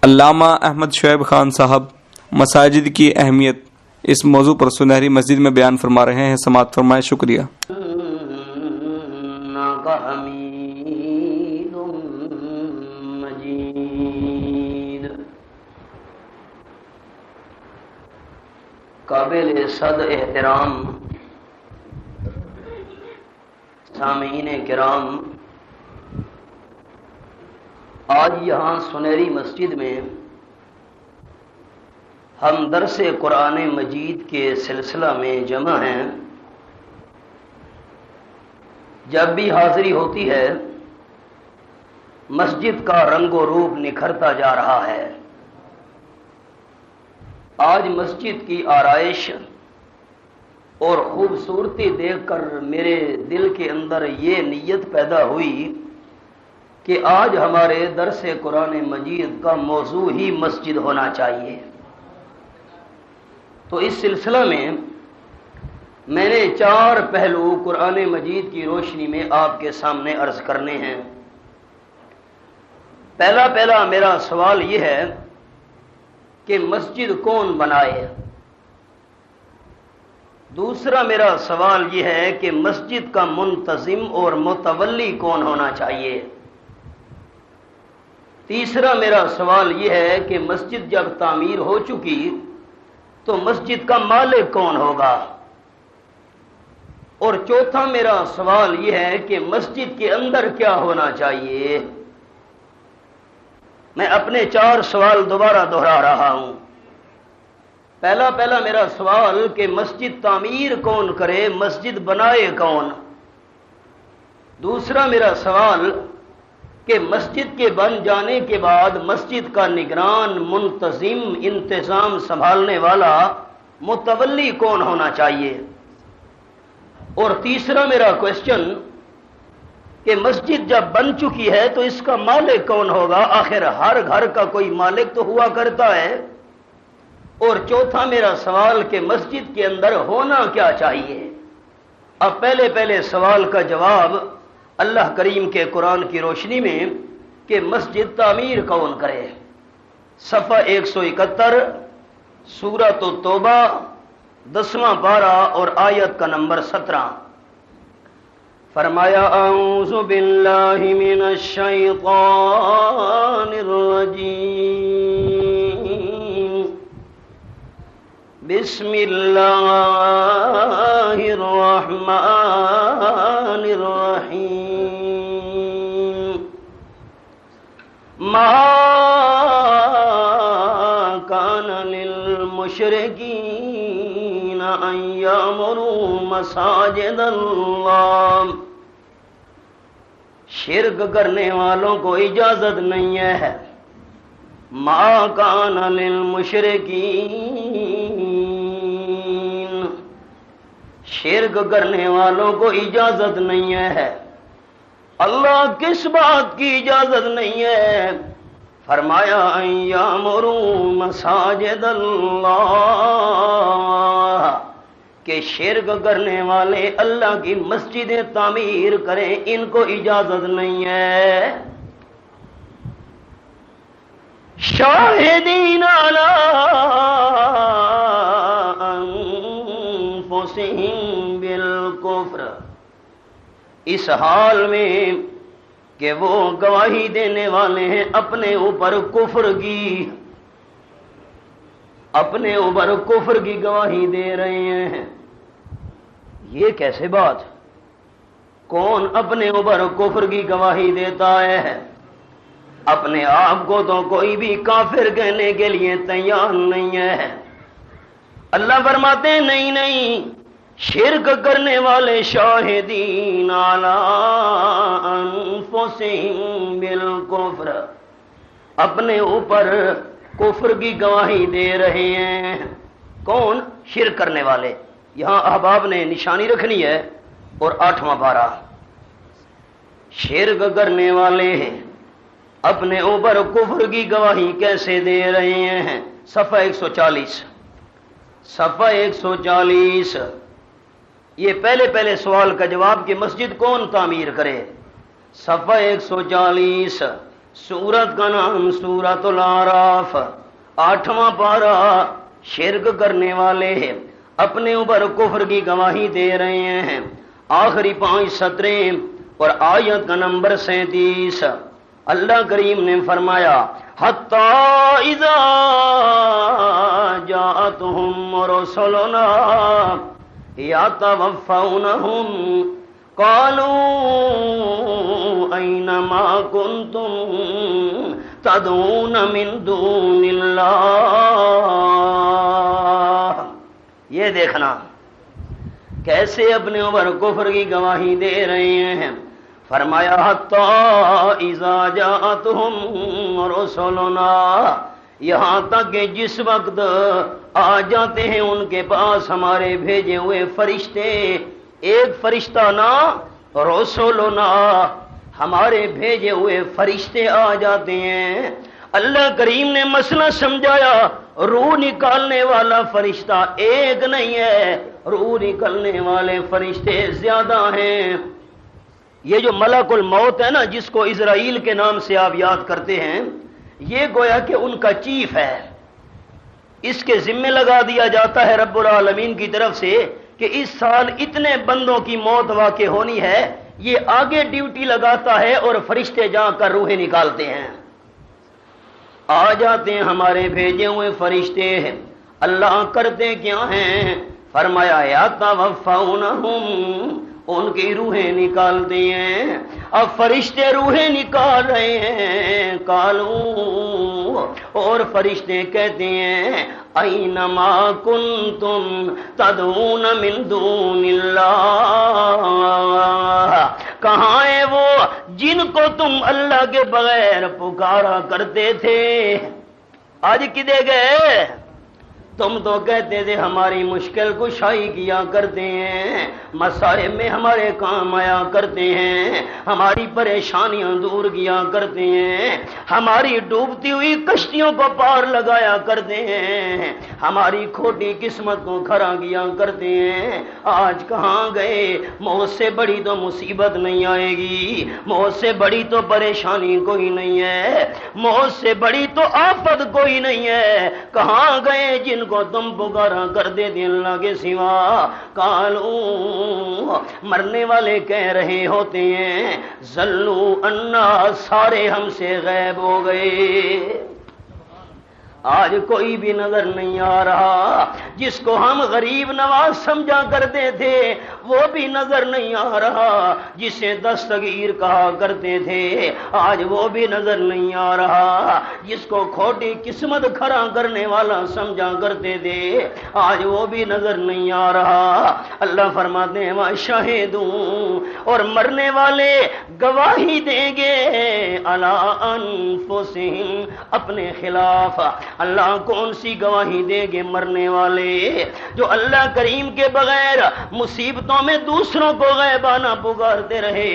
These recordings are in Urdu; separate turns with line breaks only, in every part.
علامہ احمد شعیب خان صاحب مساجد کی اہمیت اس موضوع پر سنہری مسجد میں بیان فرما رہے ہیں، سماعت فرمائیں۔ شکریہ۔
قابل صد احترام سامعین کرام، آج یہاں سنہری مسجد میں ہم درس قرآن مجید کے سلسلہ میں جمع ہیں۔ جب بھی حاضری ہوتی ہے مسجد کا رنگ و روپ نکھرتا جا رہا ہے۔ آج مسجد کی آرائش اور خوبصورتی دیکھ کر میرے دل کے اندر یہ نیت پیدا ہوئی کہ آج ہمارے درس قرآن مجید کا موضوع ہی مسجد ہونا چاہیے۔ تو اس سلسلہ میں میں نے 4 پہلو قرآن مجید کی روشنی میں آپ کے سامنے عرض کرنے ہیں۔ پہلا میرا سوال یہ ہے کہ مسجد کون بنائے؟ دوسرا میرا سوال یہ ہے کہ مسجد کا منتظم اور متولی کون ہونا چاہیے؟ تیسرا میرا سوال یہ ہے کہ مسجد جب تعمیر ہو چکی تو مسجد کا مالک کون ہوگا؟ اور چوتھا میرا سوال یہ ہے کہ مسجد کے اندر کیا ہونا چاہیے؟ میں اپنے 4 سوال دوبارہ دہرا رہا ہوں۔ پہلا میرا سوال کہ مسجد تعمیر کون کرے، مسجد بنائے کون؟ دوسرا میرا سوال کہ مسجد کے بن جانے کے بعد مسجد کا نگران، منتظم، انتظام سنبھالنے والا، متولی کون ہونا چاہیے؟ اور تیسرا میرا کوشچن کہ مسجد جب بن چکی ہے تو اس کا مالک کون ہوگا؟ آخر ہر گھر کا کوئی مالک تو ہوا کرتا ہے۔ اور چوتھا میرا سوال کہ مسجد کے اندر ہونا کیا چاہیے؟ اب پہلے سوال کا جواب اللہ کریم کے قرآن کی روشنی میں کہ مسجد تعمیر کون کرے۔ صفحہ 171 سورۃ التوبہ 10واں پارہ اور آیت کا نمبر 17۔ فرمایا اعوذ باللہ من الشیطان الرجیم، بسم اللہ الرحمن الرحیم، ما کان للمشرکین ان یعمروا مساجد اللہ، شرک کرنے والوں کو اجازت نہیں ہے۔ ما کان للمشرکین، شرک کرنے والوں کو اجازت نہیں ہے۔ اللہ کس بات کی اجازت نہیں ہے؟ فرمایا ان یامروا مساجد اللہ، کہ شرک کرنے والے اللہ کی مسجدیں تعمیر کریں، ان کو اجازت نہیں ہے۔ شاہدین علی انفسہم بالکفر، اس حال میں کہ وہ گواہی دینے والے ہیں اپنے اوپر کفر کی گواہی دے رہے ہیں۔ یہ کیسے بات؟ کون اپنے اوپر کفر کی گواہی دیتا ہے؟ اپنے آپ کو تو کوئی بھی کافر کہنے کے لیے تیار نہیں ہے۔ اللہ فرماتے ہیں نہیں، شرک کرنے والے شاہدین علی انفسہم بالکفر، اپنے اوپر کفر کی گواہی دے رہے ہیں۔ کون؟ شرک کرنے والے۔ یہاں احباب نے نشانی رکھنی ہے۔ اور 8واں پارہ، شرک کرنے والے ہیں اپنے اوپر کفر کی گواہی کیسے دے رہے ہیں؟ صفحہ 140۔ یہ پہلے سوال کا جواب کہ مسجد کون تعمیر کرے۔ صفحہ 140 سورت کا نام سورۃ الاعراف، 8واں پارہ۔ شرک کرنے والے اپنے اوپر کفر کی گواہی دے رہے ہیں۔ آخری 5 سطریں اور آیت کا نمبر 37۔ اللہ کریم نے فرمایا حتی اذا جاءتهم رسلنا یتوفونہم قالوا أين ما كنتم تدعون من دون اللہ۔ یہ دیکھنا کیسے اپنے اوپر کفر کی گواہی دے رہے ہیں۔ فرمایا حتی اذا جاءتهم رسلنا، یہاں تک کہ جس وقت آ جاتے ہیں ان کے پاس ہمارے بھیجے ہوئے فرشتے، ایک فرشتہ نہ رسولنا، ہمارے بھیجے ہوئے فرشتے آ جاتے ہیں۔ اللہ کریم نے مسئلہ سمجھایا، روح نکالنے والا فرشتہ ایک نہیں ہے، روح نکالنے والے فرشتے زیادہ ہیں۔ یہ جو ملک الموت ہے نا، جس کو اسرائیل کے نام سے آپ یاد کرتے ہیں، یہ گویا کہ ان کا چیف ہے۔ اس کے ذمہ لگا دیا جاتا ہے رب العالمین کی طرف سے کہ اس سال اتنے بندوں کی موت واقع ہونی ہے، یہ آگے ڈیوٹی لگاتا ہے اور فرشتے جا کر روحیں نکالتے ہیں۔ آ جاتے ہیں ہمارے بھیجے ہوئے فرشتے، اللہ کرتے کیا ہیں؟ فرمایا یتوفونہم، ان کی روحیں نکالتے ہیں۔ اب فرشتے روحیں نکال رہے ہیں، قالوا، اور فرشتے کہتے ہیں اینما کنتم تدعون من دون اللہ، کہاں ہے وہ جن کو تم اللہ کے بغیر پکارا کرتے تھے؟ آج کدے گئے؟ تم تو کہتے تھے ہماری مشکل کشائی کیا کرتے ہیں، مسائب میں ہمارے کام آیا کرتے ہیں، ہماری پریشانیاں دور کیا کرتے ہیں، ہماری ڈوبتی ہوئی کشتیوں کو پار لگایا کرتے ہیں، ہماری کھوٹی قسمت کو کھڑا کیا کرتے ہیں۔ آج کہاں گئے؟ موت سے بڑی تو مصیبت نہیں آئے گی، موت سے بڑی تو پریشانی کوئی نہیں ہے، موت سے بڑی تو آفت کوئی نہیں ہے، کہاں گئے جن کو تم پکارا کرتے تھے اللہ کے سوا؟ قالوا، مرنے والے کہہ رہے ہوتے ہیں ضلوا عنا، سارے ہم سے غائب ہو گئے۔ آج کوئی بھی نظر نہیں آ رہا، جس کو ہم غریب نواز سمجھا کرتے تھے وہ بھی نظر نہیں آ رہا، جسے دستگیر کہا کرتے تھے آج وہ بھی نظر نہیں آ رہا، جس کو کھوٹی قسمت کھڑا کرنے والا سمجھا کرتے تھے آج وہ بھی نظر نہیں آ رہا۔ اللہ فرماتے ہیں وَشَهِدُوا، اور مرنے والے گواہی دیں گے عَلَىٰ أَنفُسِهِمْ، اپنے خلاف۔ اللہ کون سی گواہی دے گے؟ مرنے والے جو اللہ کریم کے بغیر مصیبتوں میں دوسروں کو غیبانہ پکارتے رہے،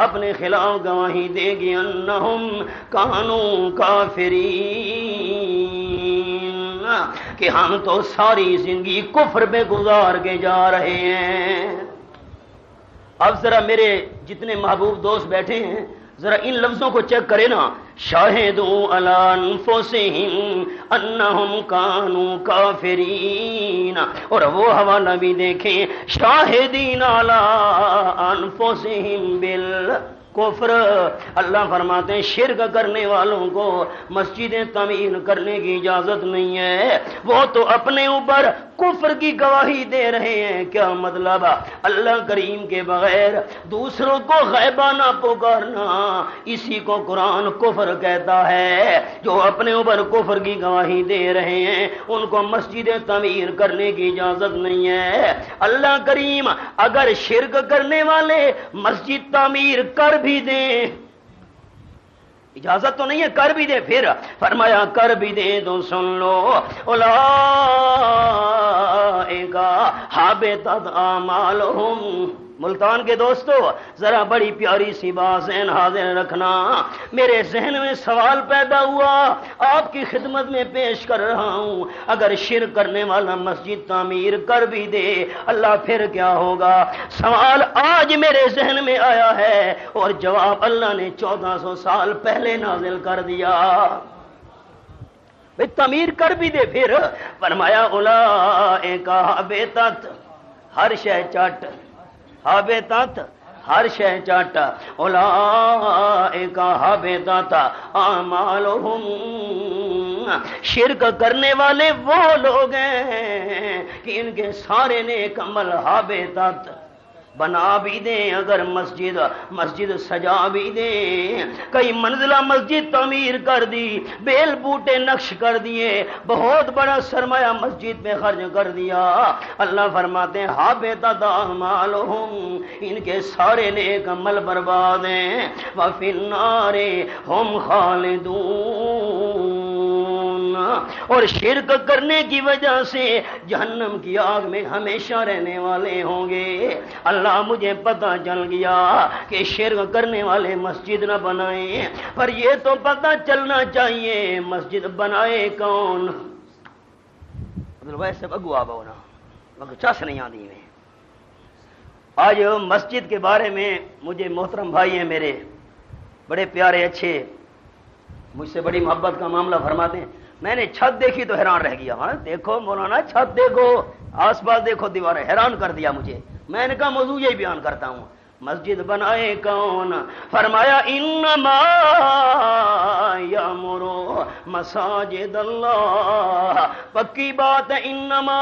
اپنے خلاف گواہی دے گی انہم کانوا کافرین، کہ ہم تو ساری زندگی کفر میں گزار کے جا رہے ہیں۔ اب ذرا میرے جتنے محبوب دوست بیٹھے ہیں، ذرا ان لفظوں کو چیک کریں نا، شاہدوا علی انفسہم انہم کانوا کافرین، اور وہ حوالہ بھی دیکھیں شاہدین علی انفسہم بالکفر۔ اللہ فرماتے ہیں شرک کرنے والوں کو مسجدیں تعمیر کرنے کی اجازت نہیں ہے، وہ تو اپنے اوپر کفر کی گواہی دے رہے ہیں۔ کیا مطلب؟ اللہ کریم کے بغیر دوسروں کو غیبانہ پکارنا، اسی کو قرآن کفر کہتا ہے۔ جو اپنے اوپر کفر کی گواہی دے رہے ہیں ان کو مسجدیں تعمیر کرنے کی اجازت نہیں ہے۔ اللہ کریم اگر شرک کرنے والے مسجد تعمیر کر بھی دیں، اجازت تو نہیں ہے، کر بھی دے، پھر فرمایا کر بھی دے تو سن لو اولئک حبطت اعمالہم، ملتان کے دوستو ذرا بڑی پیاری سی بات ذہن حاضر رکھنا، میرے ذہن میں سوال پیدا ہوا، آپ کی خدمت میں پیش کر رہا ہوں، اگر شرک کرنے والا مسجد تعمیر کر بھی دے اللہ پھر کیا ہوگا؟ سوال آج میرے ذہن میں آیا ہے اور جواب اللہ نے 1400 سال پہلے نازل کر دیا۔ بھئی تعمیر کر بھی دے پھر فرمایا اولئک حبطت، ہر شے چٹ، حبطت ہر شے چٹ، اولئک حبطت اعمالہم، شرک کرنے والے وہ لوگ ہیں کہ ان کے سارے نیک عمل حبطت، بنا بھی دیں اگر مسجد سجا بھی دیں، کئی منزلہ مسجد تعمیر کر دی، بیل بوٹے نقش کر دیے، بہت بڑا سرمایہ مسجد پہ خرچ کر دیا، اللہ فرماتے ہیں حبطت اعمالہم، ان کے سارے نیک عمل برباد ہیں، وفی النار ہم خالدون، اور شرک کرنے کی وجہ سے جہنم کی آگ میں ہمیشہ رہنے والے ہوں گے۔ اللہ مجھے پتہ چل گیا کہ شرک کرنے والے مسجد نہ بنائیں، پر یہ تو پتہ چلنا چاہیے مسجد بنائے کون؟ ویسے اگوا بونا مگر چس نہیں آتی میں۔ آج مسجد کے بارے میں مجھے محترم بھائی ہیں میرے بڑے پیارے اچھے، مجھ سے بڑی محبت کا معاملہ فرماتے ہیں، میں نے چھت دیکھی تو حیران رہ گیا، ہاں دیکھو مولانا چھت دیکھو، آس پاس دیکھو دیواریں، حیران کر دیا مجھے۔ میں نے کہا موضوع یہی بیان کرتا ہوں، مسجد بنائے کون؟ فرمایا انما یامر مساجد اللہ، پکی بات ہے، انما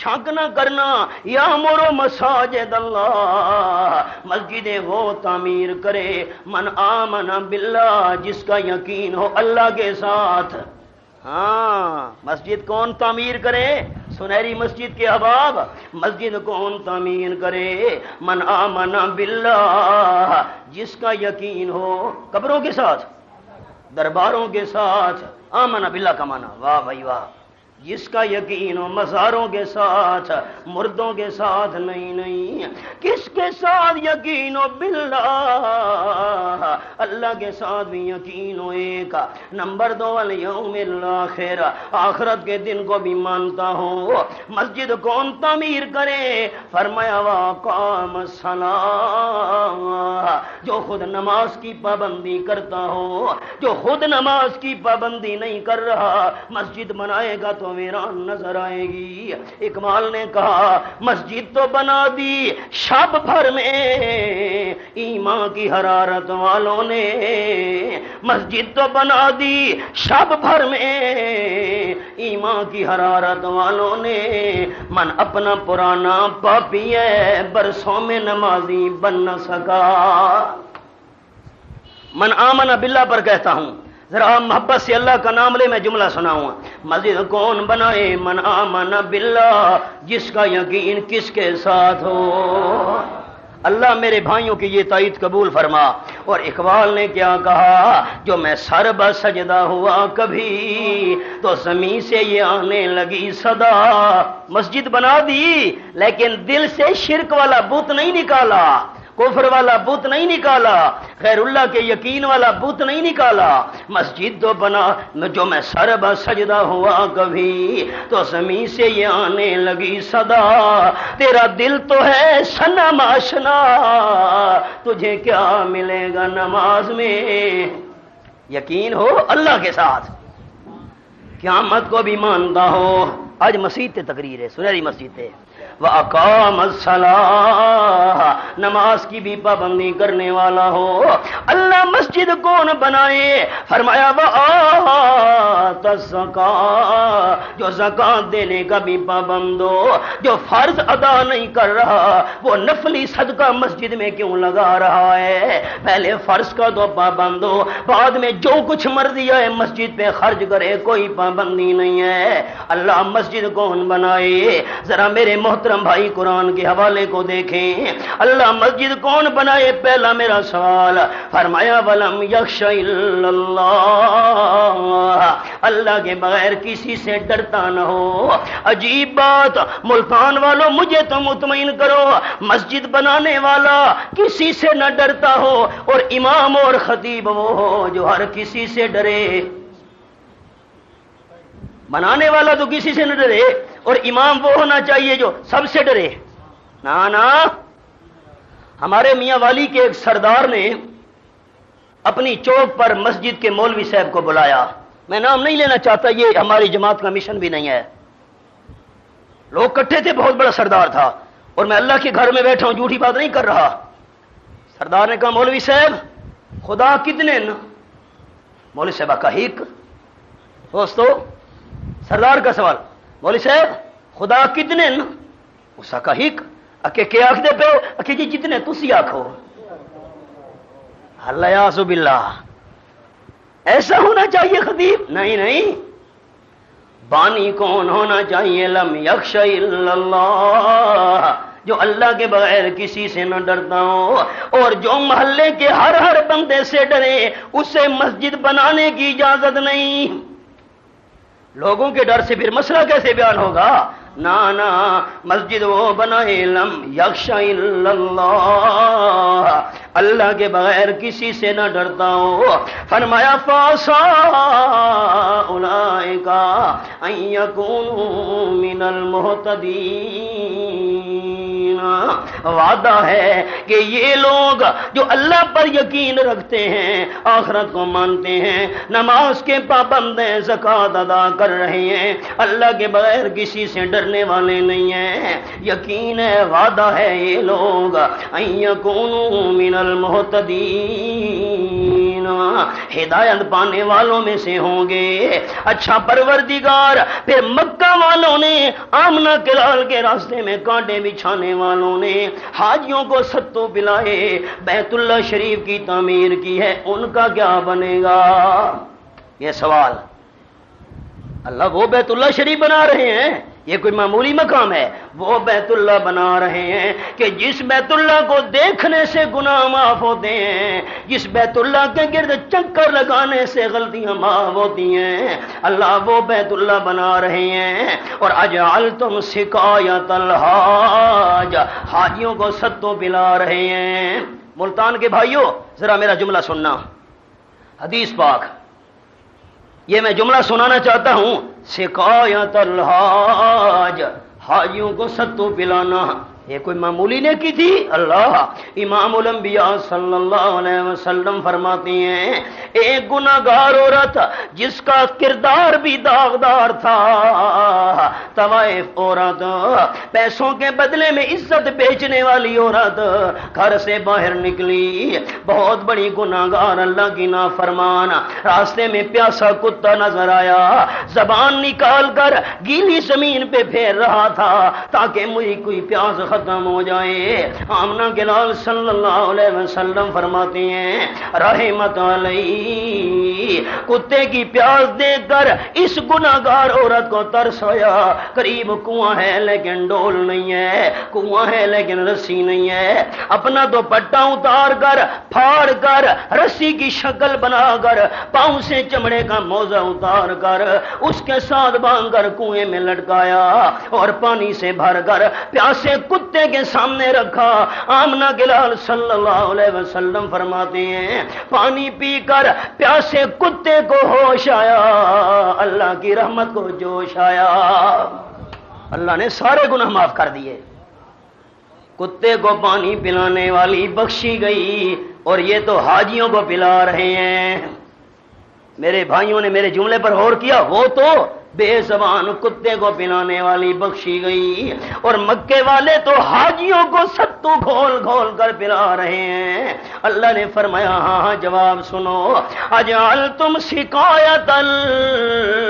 شک نہ کرنا، یامر مساجد اللہ، مسجدیں وہ تعمیر کرے من آمن باللہ، جس کا یقین ہو اللہ کے ساتھ۔ ہاں مسجد کون تعمیر کرے؟ سنہری مسجد کے احباب، مسجد کون تعمیر کرے؟ من آمن باللہ، جس کا یقین ہو قبروں کے ساتھ، درباروں کے ساتھ، آمن باللہ کا معنی، واہ بھائی واہ، جس کا یقین ہو مزاروں کے ساتھ، مردوں کے ساتھ نہیں، کس کے ساتھ یقین ہو؟ باللہ، اللہ کے ساتھ بھی یقین ہو ایک، نمبر 2 والیوم الاخر، آخرت کے دن کو بھی مانتا ہو۔ مسجد کون تعمیر کرے؟ فرمایا واقام الصلاۃ، جو خود نماز کی پابندی کرتا ہو، جو خود نماز کی پابندی نہیں کر رہا مسجد بنائے گا تو ویران نظر آئے گی۔ اقبال نے کہا مسجد تو بنا دی شب بھر میں ایمان کی حرارت والوں نے، مسجد تو بنا دی شب بھر میں ایمان کی حرارت والوں نے، من اپنا پرانا پاپی ہے برسوں میں نمازی بن نہ سکا۔ من آمن باللہ پر کہتا ہوں، ذرا محبت سے اللہ کا نام لے، میں جملہ سناؤں، مسجد کون بنائے؟ من آمن باللہ، جس کا یقین کس کے ساتھ ہو؟ اللہ میرے بھائیوں کی یہ تائید قبول فرما۔ اور اقبال نے کیا کہا؟ جو میں سر بسجدہ ہوا کبھی تو زمین سے یہ آنے لگی صدا، مسجد بنا دی لیکن دل سے شرک والا بت نہیں نکالا، کفر والا بت نہیں نکالا، غیر اللہ کے یقین والا بت نہیں نکالا، مسجد تو بنا۔ جو میں سر بسجدہ ہوا کبھی تو زمین سے یہ آنے لگی صدا، تیرا دل تو ہے صنم آشنا، تجھے کیا ملے گا نماز میں؟ یقین ہو اللہ کے ساتھ، قیامت کو بھی مانتا ہو۔ آج مسجد تے تقریر ہے، سنہری مسجد تے، وَأَقَامَ الصَّلَاةَ، نماز کی بھی پابندی کرنے والا ہو۔ اللہ مسجد کون بنائے؟ فرمایا وَآتَ الزَّکَاةَ، جو زکوٰۃ دینے کا بھی پابند ہو، جو فرض ادا نہیں کر رہا وہ نفلی صدقہ مسجد میں کیوں لگا رہا ہے؟ پہلے فرض کا تو پابند ہو، بعد میں جو کچھ مرضی ہے مسجد پہ خرچ کرے، کوئی پابندی نہیں ہے۔ اللہ مسجد کون بنائے؟ ذرا میرے محترم بھائی قرآن کے حوالے کو دیکھیں، اللہ مسجد کون بنائے؟ پہلا میرا سوال، فرمایا وَلَمْ يَخْشَ إِلَّا اللَّهَ، اللہ کے بغیر کسی سے ڈرتا نہ ہو۔ عجیب بات، ملتان والوں مجھے تو مطمئن کرو، مسجد بنانے والا کسی سے نہ ڈرتا ہو اور امام اور خطیب وہ ہو جو ہر کسی سے ڈرے۔ بنانے والا تو کسی سے نہ ڈرے اور امام وہ ہونا چاہیے جو سب سے ڈرے۔ نا ہمارے میاں والی کے ایک سردار نے اپنی چوک پر مسجد کے مولوی صاحب کو بلایا، میں نام نہیں لینا چاہتا، یہ ہماری جماعت کا مشن بھی نہیں ہے، لوگ کٹھے تھے، بہت بڑا سردار تھا، اور میں اللہ کے گھر میں بیٹھا ہوں، جھوٹی بات نہیں کر رہا۔ سردار نے کہا مولوی صاحب خدا کتنے ن؟ مولوی صاحب کا ہیک دوستو، سردار کا سوال، مولوی صاحب خدا کتنے ن؟ اس کا ہیک اکے کیا آخ دے پہ اکے جی جتنے تسی آکھو۔ اللہ یعص باللہ، ایسا ہونا چاہیے خطیب؟ نہیں، بانی کون ہونا چاہیے؟ لم یخش الا اللہ، جو اللہ کے بغیر کسی سے نہ ڈرتا ہو اور جو محلے کے ہر بندے سے ڈرے، اسے مسجد بنانے کی اجازت نہیں۔ لوگوں کے ڈر سے پھر مسئلہ کیسے بیان ہوگا؟ نا مسجد وہ بنائے لم یخش الا اللہ، اللہ کے بغیر کسی سے نہ ڈرتا ہو۔ فرمایا فاسا اولئک ان یکونوا من المہتدین، وعدہ ہے کہ یہ لوگ جو اللہ پر یقین رکھتے ہیں، آخرت کو مانتے ہیں، نماز کے پابند ہیں، زکوٰۃ ادا کر رہے ہیں، اللہ کے بغیر کسی سے ڈرنے والے نہیں ہیں، یقین ہے، وعدہ ہے، یہ لوگ ان یکونوا من المہتدین، ہدایت پانے والوں میں سے ہوں گے۔ اچھا پروردگار، پھر مکہ والوں نے آمنہ کے لال کے راستے میں کانٹے بچھانے والوں نے حاجیوں کو ستو پلائے، بیت اللہ شریف کی تعمیر کی ہے، ان کا کیا بنے گا؟ یہ سوال۔ اللہ وہ بیت اللہ شریف بنا رہے ہیں، یہ کوئی معمولی مقام ہے، وہ بیت اللہ بنا رہے ہیں کہ جس بیت اللہ کو دیکھنے سے گناہ معاف ہوتے ہیں، جس بیت اللہ کے گرد چکر لگانے سے غلطیاں معاف ہوتی ہیں، اللہ وہ بیت اللہ بنا رہے ہیں۔ اور اجعلتم سقایۃ الحاج، حاجیوں کو ستو پلا رہے ہیں۔ ملتان کے بھائیوں ذرا میرا جملہ سننا، حدیث پاک، یہ میں جملہ سنانا چاہتا ہوں، سقایۃ الحاج، حاجیوں کو ستو پلانا، یہ کوئی معمولی نے کی تھی؟ اللہ، امام الانبیاء صلی اللہ علیہ وسلم فرماتے ہیں ایک گناہگار عورت جس کا کردار بھی داغدار تھا، طوائف عورت، پیسوں کے بدلے میں عزت بیچنے والی عورت، گھر سے باہر نکلی، بہت بڑی گناہگار، اللہ کی نافرمان، راستے میں پیاسا کتا نظر آیا، زبان نکال کر گیلی زمین پہ پھیر رہا تھا تاکہ مجھے کوئی پیاس ختم ہو جائے۔ آمنہ کے لال صلی اللہ علیہ وسلم فرماتے ہیں رحمت علیہ، کتے کی پیاس دیکھ کر اس گناہگار عورت کو ترس آیا، قریب کنواں ہے لیکن ڈول نہیں ہے، کنواں ہے لیکن رسی نہیں ہے، اپنا دوپٹہ اتار کر پھاڑ کر رسی کی شکل بنا کر پاؤں سے چمڑے کا موزہ اتار کر اس کے ساتھ باندھ کر کنویں میں لٹکایا اور پانی سے بھر کر پیاسے کتے کے سامنے رکھا۔ آمنہ کے لال صلی اللہ علیہ وسلم فرماتے ہیں پانی پی کر پیاسے کتے کو ہوش آیا، اللہ کی رحمت کو جوش آیا، اللہ نے سارے گناہ معاف کر دیے، کتے کو پانی پلانے والی بخشی گئی، اور یہ تو حاجیوں کو پلا رہے ہیں۔ میرے بھائیوں نے میرے جملے پر غور کیا، وہ تو بے زبان کتے کو پلانے والی بخشی گئی، اور مکے والے تو حاجیوں کو ستو گھول گھول کر پلا رہے ہیں۔ اللہ نے فرمایا ہاں جواب سنو، اجعلتم سقایۃ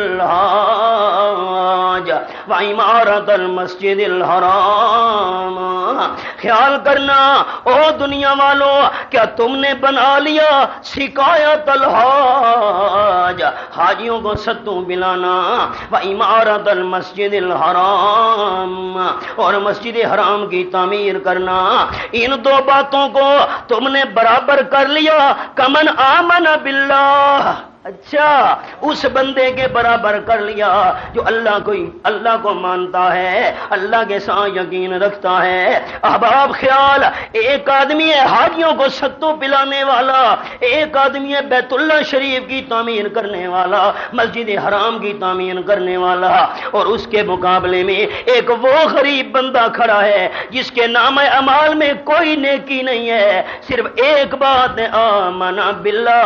الحاج وعمارۃ المسجد الحرام، خیال کرنا او دنیا والو، کیا تم نے بنا لیا سقایۃ الحاج، حاجیوں کو ستو پلانا، وعمارۃ المسجد الحرام، اور مسجد حرام کی تعمیر کرنا، ان دو باتوں کو تم نے برابر کر لیا؟ کمن آمن باللہ، اچھا اس بندے کے برابر کر لیا جو اللہ کو مانتا ہے، اللہ کے ساتھ یقین رکھتا ہے۔ احباب خیال، ایک آدمی ہے حاجیوں کو ستو پلانے والا، ایک آدمی ہے بیت اللہ شریف کی تعمیر کرنے والا، مسجد حرام کی تعمیر کرنے والا، اور اس کے مقابلے میں ایک وہ غریب بندہ کھڑا ہے جس کے نام اعمال میں کوئی نیکی نہیں ہے، صرف ایک بات ہے، آمنا باللہ۔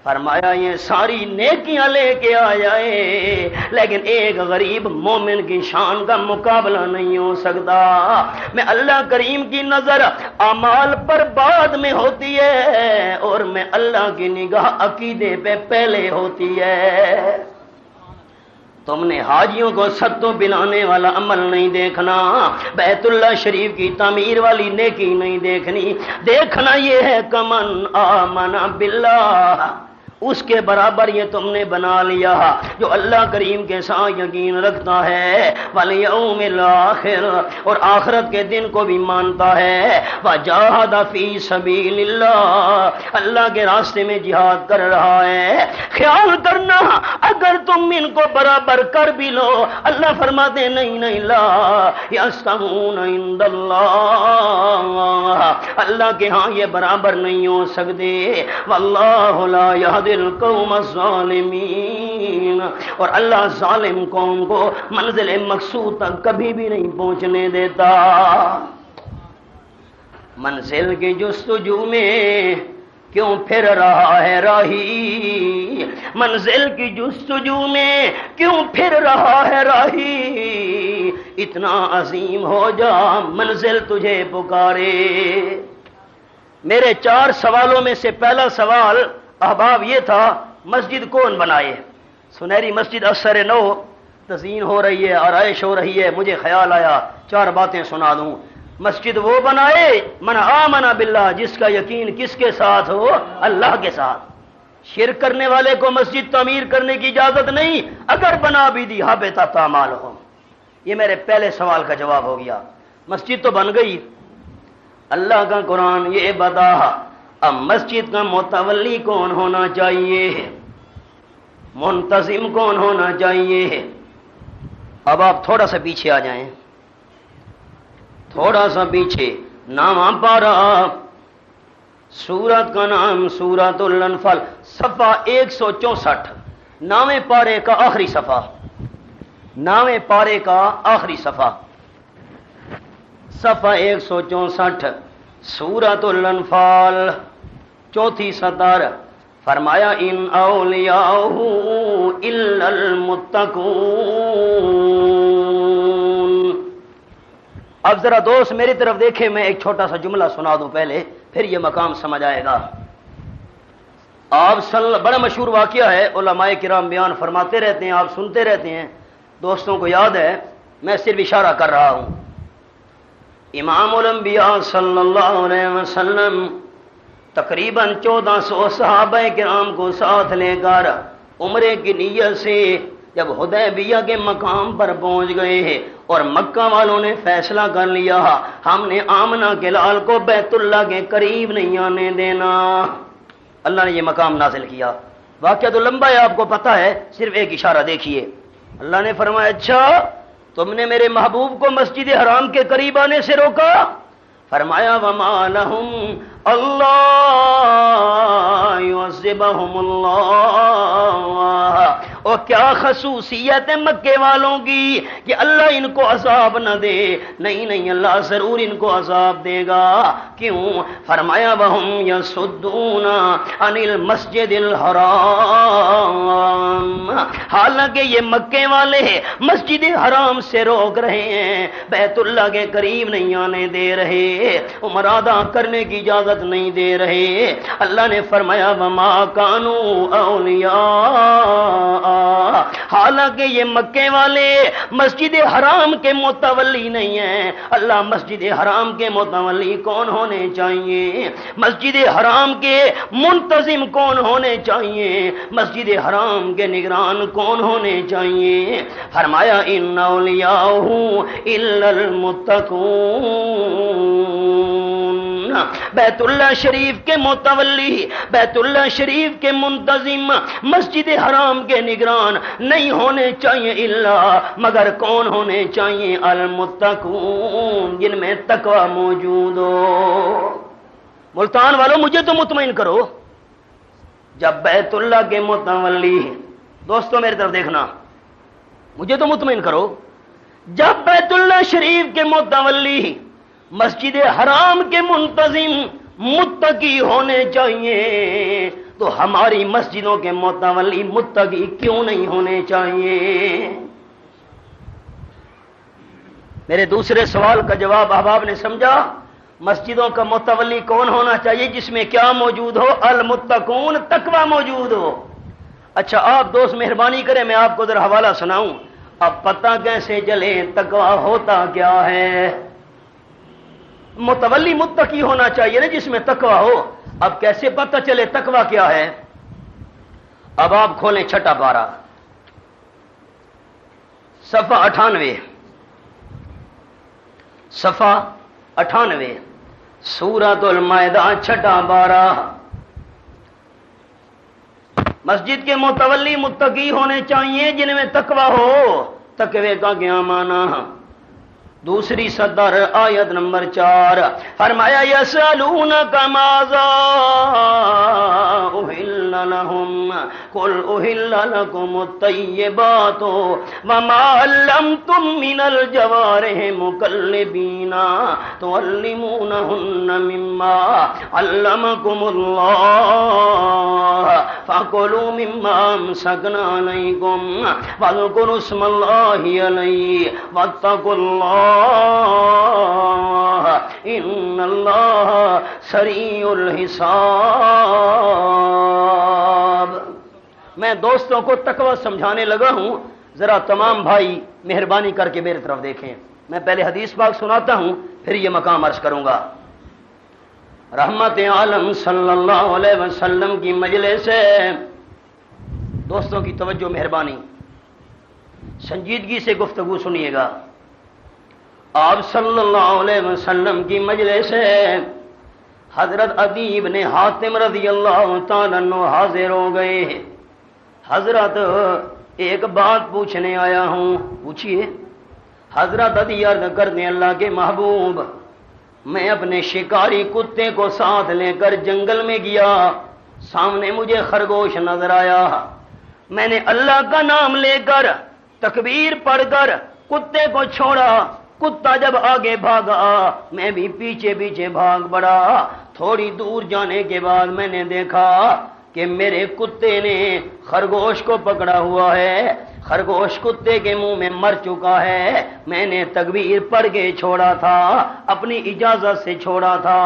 فرمایا یہ ساری نیکیاں لے کے آ جائے لیکن ایک غریب مومن کی شان کا مقابلہ نہیں ہو سکتا۔ میں اللہ کریم کی نظر اعمال پر بعد میں ہوتی ہے اور میں اللہ کی نگاہ عقیدے پہ پہلے ہوتی ہے۔ تم نے حاجیوں کو ستو پلانے والا عمل نہیں دیکھنا، بیت اللہ شریف کی تعمیر والی نیکی نہیں دیکھنی، دیکھنا یہ ہے کمن آمن باللہ، اس کے برابر یہ تم نے بنا لیا جو اللہ کریم کے ساتھ یقین رکھتا ہے، والیوم الآخر، اور آخرت کے دن کو بھی مانتا ہے، وجاہد فی سبیل اللہ، اللہ کے راستے میں جہاد کر رہا ہے۔ خیال کرنا اگر تم ان کو برابر کر بھی لو، اللہ فرماتے نہیں نہیں، لا یستوون عند اللہ، اللہ کے ہاں یہ برابر نہیں ہو سکتے، واللہ لا یہدی القوم الظالمین، اور اللہ ظالم قوم کو منزل مقصود تک کبھی بھی نہیں پہنچنے دیتا۔ منزل کی جستجو میں کیوں پھر رہا ہے راہی، منزل کی جستجو میں کیوں پھر رہا ہے راہی، اتنا عظیم ہو جا منزل تجھے پکارے۔ میرے 4 سوالوں میں سے پہلا سوال احباب یہ تھا، مسجد کون بنائے؟ سنہری مسجد اثر نو تزئین ہو رہی ہے، آرائش ہو رہی ہے، مجھے خیال آیا 4 باتیں سنا دوں۔ مسجد وہ بنائے من آمن باللہ، جس کا یقین کس کے ساتھ ہو؟ اللہ کے ساتھ۔ شرک کرنے والے کو مسجد تعمیر کرنے کی اجازت نہیں، اگر بنا بھی دی حبطت اعمالہم۔ یہ میرے پہلے سوال کا جواب ہو گیا۔ مسجد تو بن گئی، اللہ کا قرآن یہ بتا اب مسجد کا متولی کون ہونا چاہیے، منتظم کون ہونا چاہیے۔ اب آپ تھوڑا سا پیچھے آ جائیں، تھوڑا سا پیچھے، نام پارا، سورت کا نام سورت الانفال، صفحہ 164، نام پارے کا آخری صفحہ، نام پارے کا آخری صفحہ، صفحہ 164، سورت الانفال، 4 سطر، فرمایا ان اولیاءہ الا المتقون۔ اب ذرا دوست میری طرف دیکھیں، میں ایک چھوٹا سا جملہ سنا دوں پہلے، پھر یہ مقام سمجھ آئے گا۔ آپ بڑا مشہور واقعہ ہے، علماء کرام بیان فرماتے رہتے ہیں، آپ سنتے رہتے ہیں، دوستوں کو یاد ہے، میں صرف اشارہ کر رہا ہوں۔ امام الانبیاء صلی اللہ علیہ وسلم تقریباً 1400 صحابہ کرام کو ساتھ لے کر عمرے کی نیت سے جب حدیبیہ کے مقام پر پہنچ گئے اور مکہ والوں نے فیصلہ کر لیا ہم نے آمنہ کے لال کو بیت اللہ کے قریب نہیں آنے دینا، اللہ نے یہ مقام نازل کیا۔ واقعہ تو لمبا ہے، آپ کو پتہ ہے، صرف ایک اشارہ دیکھیے۔ اللہ نے فرمایا اچھا تم نے میرے محبوب کو مسجد حرام کے قریب آنے سے روکا؟ فرمایا وما لہم اللہ یعذبہم اللہ، اور کیا خصوصیت ہے مکے والوں کی کہ اللہ ان کو عذاب نہ دے؟ نہیں نہیں، اللہ ضرور ان کو عذاب دے گا۔ کیوں؟ فرمایا وہم یصدون عن المسجد الحرام، حالانکہ یہ مکے والے مسجد حرام سے روک رہے ہیں، بیت اللہ کے قریب نہیں آنے دے رہے، عمر ادا کرنے کی اجازت نہیں دے رہے۔ اللہ نے فرمایا وما کانوا اولیاء، حالانکہ یہ مکے والے مسجد حرام کے متولی نہیں ہیں۔ اللہ مسجد حرام کے متولی کون ہونے چاہیے؟ مسجد حرام کے منتظم کون ہونے چاہیے؟ مسجد حرام کے نگران کون ہونے چاہیے؟ فرمایا ان اولیاءہ الا المتقون، بیت اللہ شریف کے متولی، بیت اللہ شریف کے منتظم، مسجد حرام کے نگران نہیں ہونے چاہیے الا مگر کون ہونے چاہیے؟ المتقون، جن میں تقوی موجود ہو۔ ملتان والوں مجھے تو مطمئن کرو، جب بیت اللہ کے متولی، دوستوں میری طرف دیکھنا، مجھے تو مطمئن کرو، جب بیت اللہ شریف کے متولی مسجد حرام کے منتظم متقی ہونے چاہیے تو ہماری مسجدوں کے متولی متقی کیوں نہیں ہونے چاہیے؟ میرے دوسرے سوال کا جواب احباب نے سمجھا؟ مسجدوں کا متولی کون ہونا چاہیے؟ جس میں کیا موجود ہو؟ المتقون، تقوی موجود ہو۔ اچھا آپ دوست مہربانی کریں میں آپ کو ذرا حوالہ سناؤں، اب پتہ کیسے چلے تقوی ہوتا کیا ہے؟ متولی متقی ہونا چاہیے نا جس میں تقوی ہو، اب کیسے پتہ چلے تقوی کیا ہے؟ اب آپ کھولیں چھٹا پارہ، صفحہ 98، صفحہ 98، سورۃ المائدہ چھٹا پارہ۔ مسجد کے متولی متقی ہونے چاہیے جن میں تقوی ہو۔ تقوی کا کیا معنی؟ دوسری صدر آیت نمبر 4 فرمایا یسألونک ماذا احل لهم قل احل لكم الطیبات وما علمتم من الجوارح مکلبین تعلمونهن مما علمكم الله فكلوا مما امسكنا عليكم واذكروا اسم الله عليه واتقوا الله ان اللہ سریع الحساب۔ میں دوستوں کو تقوی سمجھانے لگا ہوں، ذرا تمام بھائی مہربانی کر کے میری طرف دیکھیں۔ میں پہلے حدیث پاک سناتا ہوں پھر یہ مقام عرض کروں گا۔ رحمت عالم صلی اللہ علیہ وسلم کی مجلس ہے، دوستوں کی توجہ مہربانی، سنجیدگی سے گفتگو سنیے گا۔ آپ صلی اللہ علیہ وسلم کی مجلس ہے، حضرت عدی بن حاتم رضی اللہ تعالیٰ عنہ حاضر ہو گئے۔ حضرت ایک بات پوچھنے آیا ہوں، پوچھئے۔ حضرت عدی عرض کرتے اللہ کے محبوب، میں اپنے شکاری کتے کو ساتھ لے کر جنگل میں گیا، سامنے مجھے خرگوش نظر آیا، میں نے اللہ کا نام لے کر تکبیر پڑھ کر کتے کو چھوڑا، کتا جب آگے بھاگا میں بھی پیچھے پیچھے بھاگ پڑا، تھوڑی دور جانے کے بعد میں نے دیکھا کہ میرے کتے نے خرگوش کو پکڑا ہوا ہے، خرگوش کتے کے منہ میں مر چکا ہے، میں نے تکبیر پڑھ کے چھوڑا تھا، اپنی اجازت سے چھوڑا تھا،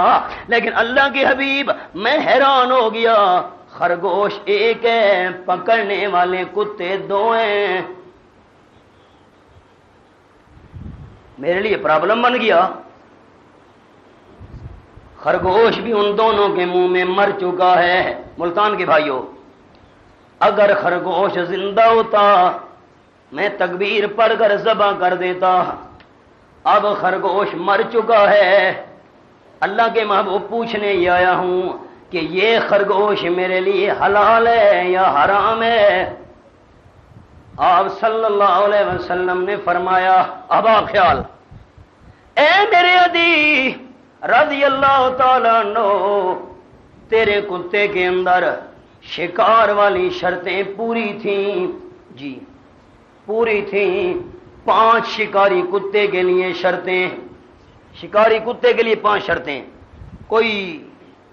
لیکن اللہ کے حبیب میں حیران ہو گیا، خرگوش ایک ہے، پکڑنے والے کتے دو ہیں۔ میرے لیے پرابلم بن گیا، خرگوش بھی ان دونوں کے منہ میں مر چکا ہے۔ ملتان کے بھائیوں، اگر خرگوش زندہ ہوتا میں تکبیر پڑھ کر ذبح کر دیتا، اب خرگوش مر چکا ہے۔ اللہ کے محبوب پوچھنے ہی آیا ہوں کہ یہ خرگوش میرے لیے حلال ہے یا حرام ہے؟ آپ صلی اللہ علیہ وسلم نے فرمایا، اب آپ خیال، اے میرے عدی رضی اللہ تعالیٰ عنہ، تیرے کتے کے اندر شکار والی شرطیں پوری تھیں، جی پوری تھیں، 5 شکاری کتے کے لیے شرطیں، شکاری کتے کے لیے 5 شرطیں، کوئی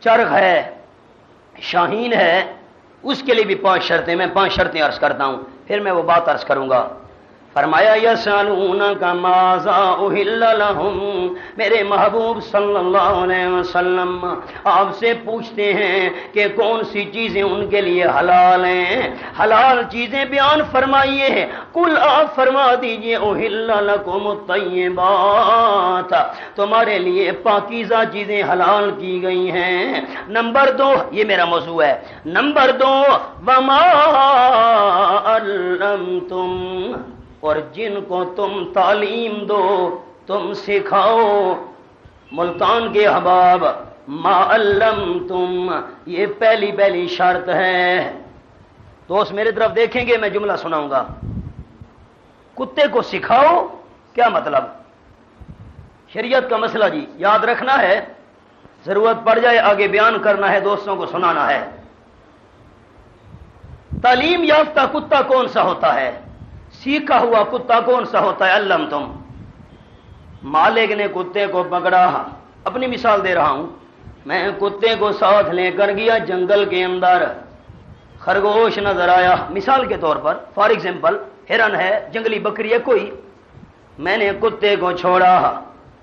چرغ ہے، شاہین ہے، اس کے لیے بھی 5 شرطیں، میں 5 شرطیں عرض کرتا ہوں پھر میں وہ بات عرض کروں گا۔ فرمایا یسألونک ماذا احل لهم، میرے محبوب صلی اللہ علیہ وسلم آپ سے پوچھتے ہیں کہ کون سی چیزیں ان کے لیے حلال ہیں، حلال چیزیں بیان فرمائیے۔ کل آپ فرما دیجئے احل لکم الطیبات، تمہارے لیے پاکیزہ چیزیں حلال کی گئی ہیں۔ نمبر 2، یہ میرا موضوع ہے، نمبر 2 وما علمتم، اور جن کو تم تعلیم دو، تم سکھاؤ۔ ملتان کے احباب، ما علمتم، یہ پہلی شرط ہے۔ دوست میرے طرف دیکھیں گے، میں جملہ سناؤں گا۔ کتے کو سکھاؤ، کیا مطلب؟ شریعت کا مسئلہ جی یاد رکھنا ہے، ضرورت پڑ جائے آگے بیان کرنا ہے، دوستوں کو سنانا ہے۔ تعلیم یافتہ کتا کون سا ہوتا ہے؟ سیکھا ہوا کتا کون سا ہوتا ہے؟ علمتم، مالک نے کتے کو پکڑا، اپنی مثال دے رہا ہوں، میں کتے کو ساتھ لے کر گیا جنگل کے اندر، خرگوش نظر آیا مثال کے طور پر، فار ایگزامپل ہرن ہے، جنگلی بکری ہے کوئی، میں نے کتے کو چھوڑا،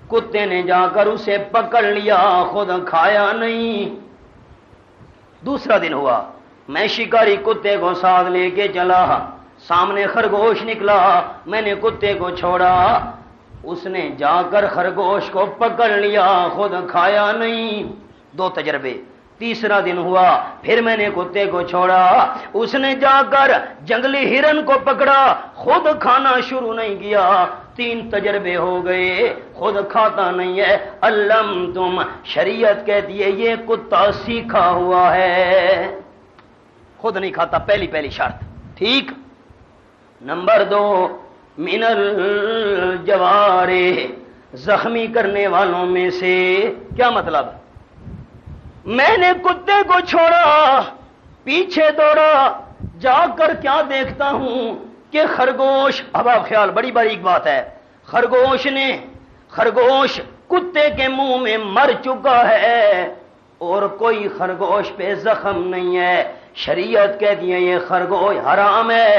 کتے نے جا کر اسے پکڑ لیا، خود کھایا نہیں۔ دوسرا دن ہوا، میں شکاری کتے کو ساتھ لے کے چلا، سامنے خرگوش نکلا، میں نے کتے کو چھوڑا، اس نے جا کر خرگوش کو پکڑ لیا، خود کھایا نہیں۔ دو تجربے۔ تیسرا دن ہوا، پھر میں نے کتے کو چھوڑا، اس نے جا کر جنگلی ہرن کو پکڑا، خود کھانا شروع نہیں کیا۔ تین تجربے ہو گئے، خود کھاتا نہیں ہے۔ علمتم، شریعت کہتی ہے یہ کتا سیکھا ہوا ہے، خود نہیں کھاتا، پہلی شرط، ٹھیک۔ نمبر 2، من الجوارح، زخمی کرنے والوں میں سے۔ کیا مطلب؟ میں نے کتے کو چھوڑا، پیچھے دوڑا، جا کر کیا دیکھتا ہوں کہ خرگوش، اب آپ خیال، بڑی باریک بات ہے، خرگوش کتے کے منہ میں مر چکا ہے اور کوئی خرگوش پہ زخم نہیں ہے۔ شریعت کہتی ہے یہ خرگوش حرام ہے۔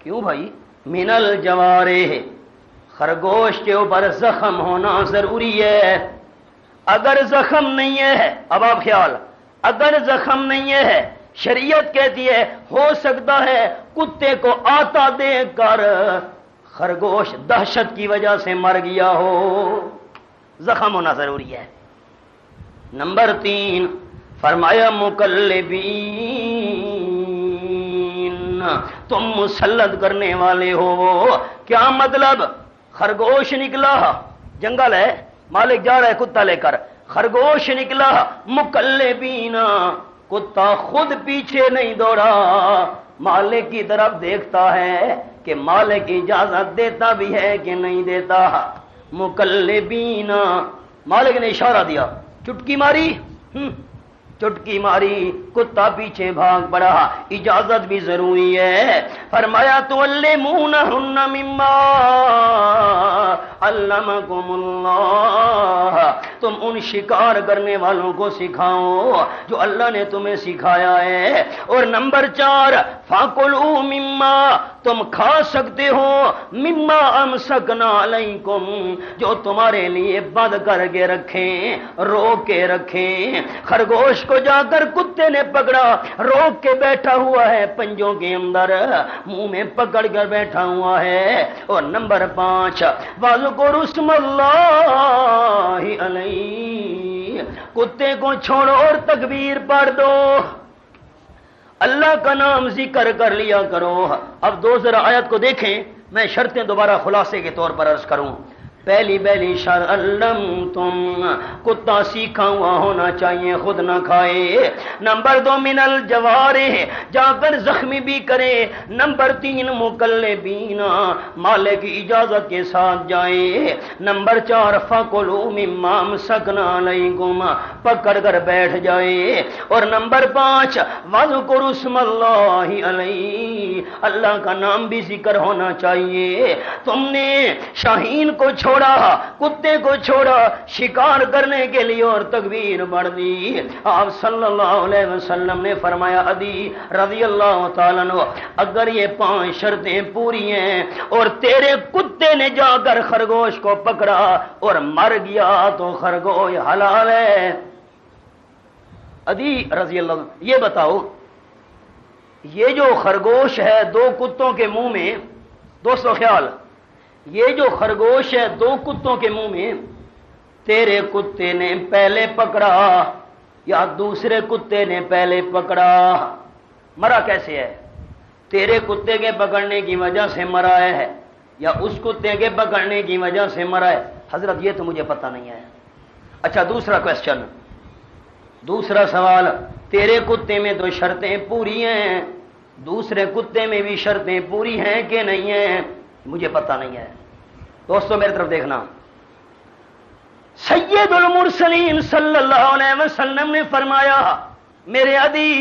کیوں بھائی؟ من الجوارح، خرگوش کے اوپر زخم ہونا ضروری ہے۔ اگر زخم نہیں ہے، اب آپ خیال، اگر زخم نہیں ہے، شریعت کہتی ہے ہو سکتا ہے کتے کو آتا دیکھ کر خرگوش دہشت کی وجہ سے مر گیا ہو، زخم ہونا ضروری ہے۔ نمبر 3، فرمایا مقلبین، تم مسلط کرنے والے ہو۔ کیا مطلب؟ خرگوش نکلا، جنگل ہے، مالک جا رہا ہے کتا لے کر، خرگوش نکلا، مقلبین، کتا خود پیچھے نہیں دوڑا، مالک کی طرف دیکھتا ہے کہ مالک اجازت دیتا بھی ہے کہ نہیں دیتا۔ مقلبین، مالک نے اشارہ دیا، چٹکی ماری، چٹکی ماری، کتا پیچھے بھاگ پڑا، اجازت بھی ضروری ہے۔ فرمایا تعلمونہن مما علمکم اللہ، تم ان شکار کرنے والوں کو سکھاؤ جو اللہ نے تمہیں سکھایا ہے۔ اور نمبر 4، فَكُلُوا مِمَّا، تم کھا سکتے ہو، مما امسکنا علیکم، جو تمہارے لیے بند کر کے رکھیں، روک کے رکھیں۔ خرگوش کو جا کر کتے نے پکڑا، روک کے بیٹھا ہوا ہے پنجوں کے اندر، منہ میں پکڑ کر بیٹھا ہوا ہے۔ اور نمبر 5، وَاذْكُرُوا اسْمَ اللَّهِ عَلَيْهِ، کتے کو چھوڑو اور تکبیر پڑھ دو، اللہ کا نام ذکر کر لیا کرو۔ اب دو ذرا آیت کو دیکھیں، میں شرطیں دوبارہ خلاصے کے طور پر عرض کروں۔ پہلی شرط، علمتم، کتا سیکھا ہوا ہونا چاہیے، خود نہ کھائے۔ نمبر 2، من الجوارح، جا کر زخمی بھی کرے۔ نمبر 3، مقلبین، مالک کی اجازت کے ساتھ جائے۔ نمبر 4، فَكُلُوا مِمَّا أَمْسَكْنَا عَلَيْكُمْ، پکڑ کر بیٹھ جائے۔ اور نمبر 5، وَاذْكُرُوا اسْمَ اللَّهِ عَلَيْهِ، اللہ کا نام بھی ذکر ہونا چاہیے۔ تم نے شاہین کو چھوڑا، کتے کو چھوڑا شکار کرنے کے لیے اور تکبیر بڑھ دی۔ آپ صلی اللہ علیہ وسلم نے فرمایا، عدی رضی اللہ تعالیٰ عنہ، اگر یہ 5 شرطیں پوری ہیں اور تیرے کتے نے جا کر خرگوش کو پکڑا اور مر گیا تو خرگوش حلال ہے۔ عدی رضی اللہ عنہ، یہ بتاؤ، یہ جو خرگوش ہے 2 کتوں کے منہ میں، دوستو خیال، یہ جو خرگوش ہے 2 کتوں کے منہ میں، تیرے کتے نے پہلے پکڑا یا دوسرے کتے نے پہلے پکڑا؟ مرا کیسے ہے؟ تیرے کتے کے پکڑنے کی وجہ سے مرا ہے یا اس کتے کے پکڑنے کی وجہ سے مرا ہے؟ حضرت یہ تو مجھے پتہ نہیں ہے، اچھا دوسرا کوشچن، دوسرا سوال، تیرے کتے میں تو شرطیں پوری ہیں، دوسرے کتے میں بھی شرطیں پوری ہیں کہ نہیں ہیں؟ مجھے پتہ نہیں ہے۔ دوستو میری طرف دیکھنا، سید المرسلین صلی اللہ علیہ وسلم نے فرمایا، میرے عدی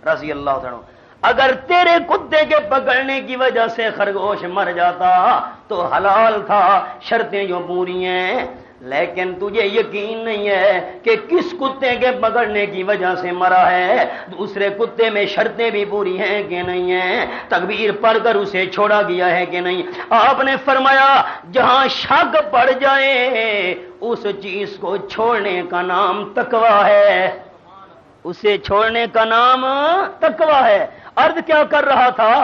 رضی اللہ عنہ، اگر تیرے کتے کے پکڑنے کی وجہ سے خرگوش مر جاتا تو حلال تھا، شرطیں جو پوری ہیں، لیکن تجھے یقین نہیں ہے کہ کس کتے کے پکڑنے کی وجہ سے مرا ہے، دوسرے کتے میں شرطیں بھی پوری ہیں کہ نہیں ہیں، تکبیر پڑھ کر اسے چھوڑا گیا ہے کہ نہیں؟ آپ نے فرمایا جہاں شک پڑ جائے اس چیز کو چھوڑنے کا نام تقویٰ ہے، اسے چھوڑنے کا نام تقویٰ ہے۔ عرض کیا کر رہا تھا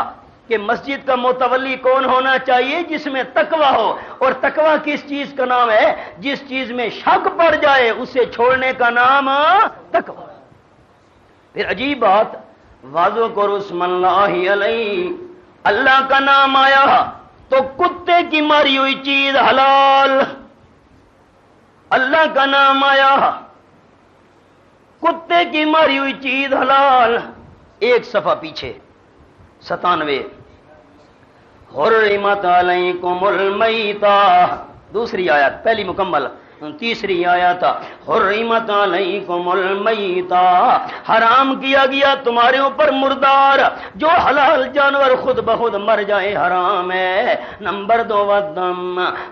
کہ مسجد کا متولی کون ہونا چاہیے؟ جس میں تقویٰ ہو، اور تقویٰ کس چیز کا نام ہے؟ جس چیز میں شک پڑ جائے اسے چھوڑنے کا نام تقویٰ۔ پھر عجیب بات، وَاذْكُرُ اسْمَ اللَّهِ عَلَيْهِ، اللہ کا نام آیا تو کتے کی ماری ہوئی چیز حلال، اللہ کا نام آیا کتے کی ماری ہوئی چیز حلال۔ ایک صفحہ پیچھے 97، حرمت علیکم المیتہ، دوسری آیت، پہلی مکمل، تیسری آیت، حرمت علیکم المیتہ، حرام کیا گیا تمہارے اوپر مردار، جو حلال جانور خود بخود مر جائے حرام ہے۔ نمبر 2، والدم،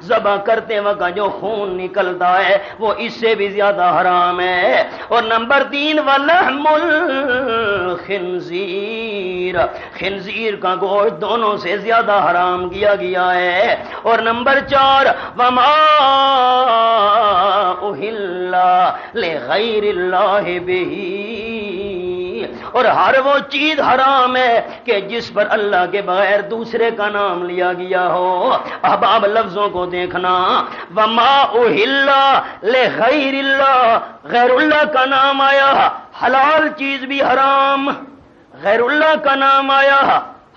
ذبح کرتے وقت جو خون نکلتا ہے وہ اس سے بھی زیادہ حرام ہے۔ اور نمبر 3، ولحم الخنزیر، خنزیر کا گوشت دونوں سے زیادہ حرام کیا گیا ہے۔ اور نمبر 4، وما اہل لغیر اللہ بہ، اور ہر وہ چیز حرام ہے کہ جس پر اللہ کے بغیر دوسرے کا نام لیا گیا ہو۔ احباب لفظوں کو دیکھنا، وما اہل لغیر اللہ، غیر اللہ کا نام آیا حلال چیز بھی حرام، غیر اللہ کا نام آیا